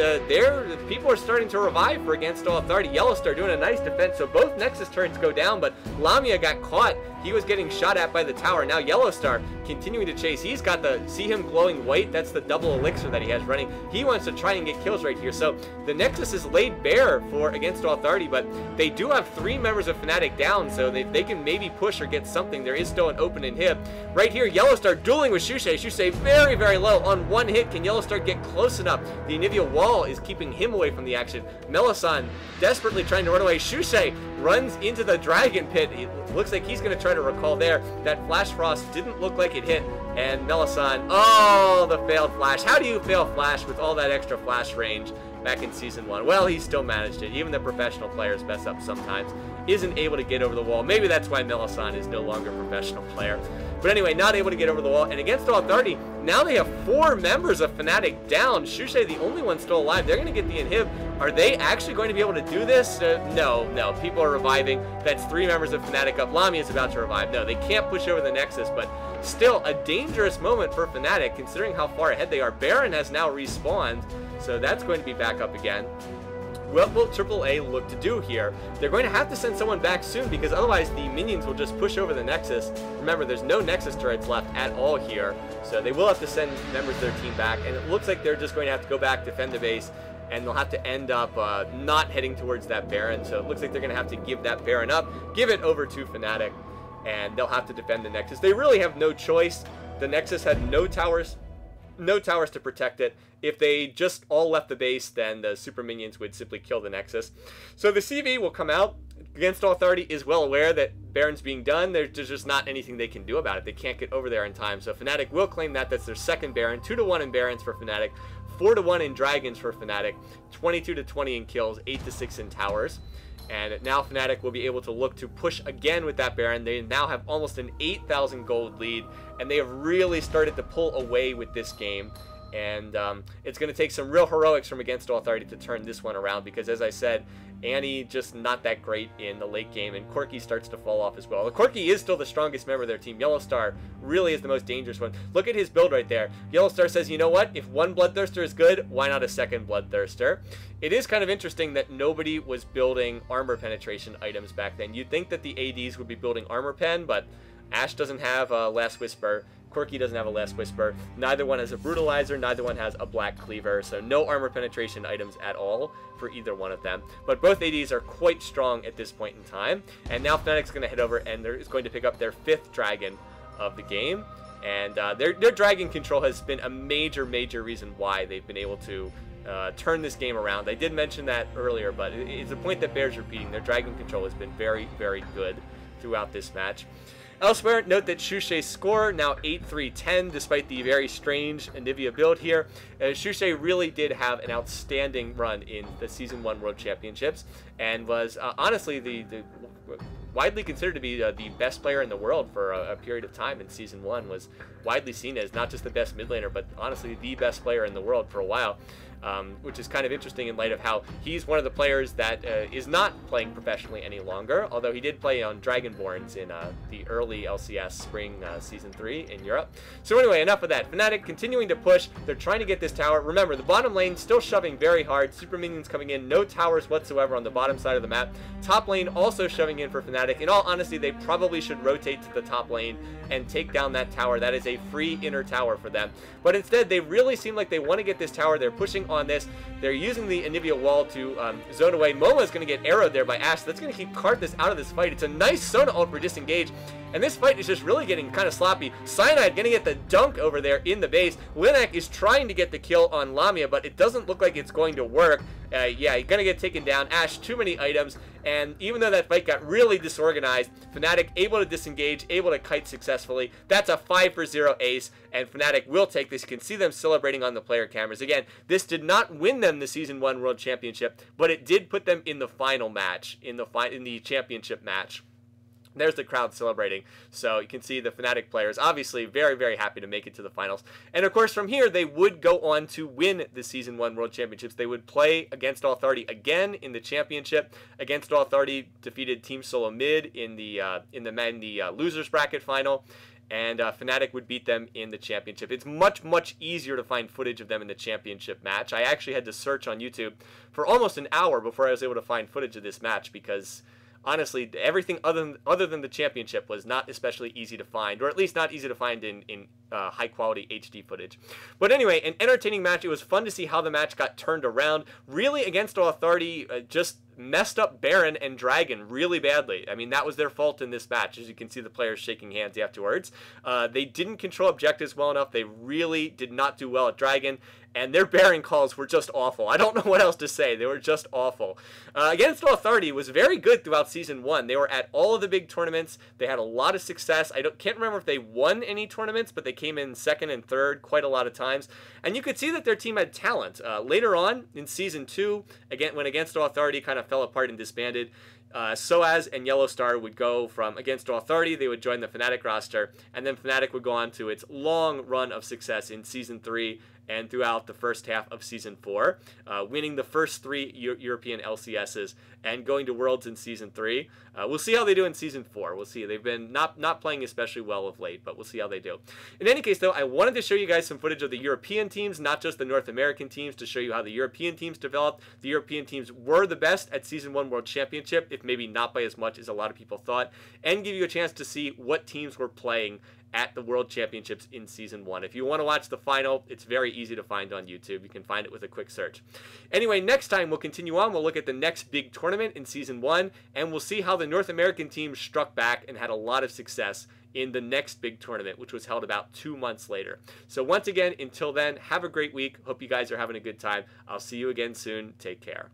people are starting to revive for Against All Authority. Yellowstar doing a nice defense, so both Nexus turrets go down, but Lamia got caught. He was getting shot at by the tower. Now Yellowstar continuing to chase. He's got see him glowing white. That's the double elixir that he has running. He wants to try and get kills right here. So the Nexus is laid bare for Against All Authority, but they do have 3 members of Fnatic down, so they can maybe push or get something. There is still an open inhib. Right here, Yellowstar dueling with Shushay. Shushay very, very low on 1 hit. Can Yellowstar get close enough? The Anivia Anivia wall is keeping him away from the action. Melisande desperately trying to run away. Shushay runs into the dragon pit. It looks like he's going to try to recall there. That flash frost didn't look like it hit. And Melisande, oh, the failed flash. How do you fail flash with all that extra flash range back in Season 1? Well, he still managed it. Even the professional players mess up sometimes. Isn't able to get over the wall. Maybe that's why Melisande is no longer a professional player. But anyway, not able to get over the wall. And against all authority, now they have 4 members of Fnatic down. Shushay, the only one still alive. They're going to get the inhib. Are they actually going to be able to do this? No. People are reviving. That's 3 members of Fnatic up. Lamia is about to revive. No, they can't push over the Nexus, but still a dangerous moment for Fnatic considering how far ahead they are. Baron has now respawned, so that's going to be back up again. What will AAA look to do here? They're going to have to send someone back soon because otherwise the minions will just push over the Nexus. Remember, there's no Nexus turrets left at all here, so they will have to send members of their team back, and it looks like they're just going to have to go back, defend the base, and they'll have to end up not heading towards that Baron, so it looks like they're going to have to give that Baron up, give it over to Fnatic, and they'll have to defend the Nexus. They really have no choice. The Nexus had no towers to protect it. If they just all left the base, then the super minions would simply kill the Nexus. So the CV will come out. Against All Authority is well aware that Baron's being done. There's just not anything they can do about it. They can't get over there in time. So Fnatic will claim that. That's their second Baron. 2-1 in Barons for Fnatic. 4-1 in Dragons for Fnatic. 22-20 in kills. 8-6 in towers. And now Fnatic will be able to look to push again with that Baron. They now have almost an 8,000 gold lead, and they have really started to pull away with this game. And it's going to take some real heroics from Against All Authority to turn this one around because, as I said, Annie just not that great in the late game, and Corki starts to fall off as well. Corki is still the strongest member of their team. Yellowstar really is the most dangerous one. Look at his build right there. Yellowstar says, you know what? If one Bloodthirster is good, why not a second Bloodthirster? It is kind of interesting that nobody was building armor penetration items back then. You'd think that the ADs would be building armor pen, but Ashe doesn't have a Last Whisper. Corki doesn't have a Last Whisper. Neither one has a Brutalizer. Neither one has a Black Cleaver. So no armor penetration items at all for either one of them. But both ADs are quite strong at this point in time. And now Fnatic's going to head over and they're going to pick up their 5th dragon of the game. And their dragon control has been a major reason why they've been able to turn this game around. I did mention that earlier, but it's a point that bears repeating. Their dragon control has been very good throughout this match. Elsewhere, note that Shushay's score now 8-3-10 despite the very strange Anivia build here. Shushay really did have an outstanding run in the Season 1 World Championships and was honestly the widely considered to be the best player in the world for a period of time in Season 1. Was widely seen as not just the best mid laner, but honestly the best player in the world for a while. Which is kind of interesting in light of how he's one of the players that is not playing professionally any longer, although he did play on Dragonborns in the early LCS Spring Season 3 in Europe. So anyway, enough of that. Fnatic continuing to push. They're trying to get this tower. Remember, the bottom lane still shoving very hard. Super minions coming in. No towers whatsoever on the bottom side of the map. Top lane also shoving in for Fnatic. In all honesty, they probably should rotate to the top lane and take down that tower. That is a free inner tower for them. But instead, they really seem like they want to get this tower. They're pushing on this. They're using the Anivia wall to zone away. Momo is going to get arrowed there by Ashe. That's going to keep Karthus out of this fight. It's a nice Sona ult for disengage. And this fight is just really getting kind of sloppy. Cyanide going to get the dunk over there in the base. Linek is trying to get the kill on Lamia, but it doesn't look like it's going to work. Yeah, he's going to get taken down. Ashe, too many items. And even though that fight got really disorganized, Fnatic able to disengage, able to kite successfully. That's a 5-0 ace, and Fnatic will take this. You can see them celebrating on the player cameras. Again, this did not win them the Season 1 World Championship, but it did put them in the final match, in the championship match. There's the crowd celebrating. So you can see the Fnatic players obviously very happy to make it to the finals. And of course from here they would go on to win the Season 1 World Championships. They would play Against All Authority again in the championship. Against All Authority defeated Team Sullla Mid in the losers bracket final. And Fnatic would beat them in the championship. It's much easier to find footage of them in the championship match. I actually had to search on YouTube for almost an hour before I was able to find footage of this match because honestly, everything other than the championship was not especially easy to find, or at least not easy to find in high-quality HD footage. But anyway, an entertaining match. It was fun to see how the match got turned around. Really, Against All Authority just messed up Baron and Dragon really badly. I mean, that was their fault in this match. As you can see, the players shaking hands afterwards. They didn't control objectives well enough. They really did not do well at Dragon. and their bearing calls were just awful. I don't know what else to say. They were just awful. Against Authority was very good throughout Season 1. They were at all of the big tournaments. They had a lot of success. Can't remember if they won any tournaments, but they came in second and third quite a lot of times. And you could see that their team had talent. Later on in Season 2, again, when Against Authority kind of fell apart and disbanded, Soaz and Yellow Star would go from Against Authority. They would join the Fnatic roster, and then Fnatic would go on to its long run of success in Season 3 and throughout the first half of Season 4, winning the first 3 European LCSs and going to Worlds in Season 3. We'll see how they do in Season 4. We'll see. They've been not playing especially well of late, but we'll see how they do. In any case, though, I wanted to show you guys some footage of the European teams, not just the North American teams, to show you how the European teams developed. The European teams were the best at Season 1 World Championship, if maybe not by as much as a lot of people thought, and give you a chance to see what teams were playing at the World Championships in Season 1. If you want to watch the final, it's very easy to find on YouTube. You can find it with a quick search. Anyway, next time we'll continue on. We'll look at the next big tournament in Season 1, and we'll see how the North American team struck back and had a lot of success in the next big tournament, which was held about 2 months later. So once again, until then, have a great week. Hope you guys are having a good time. I'll see you again soon. Take care.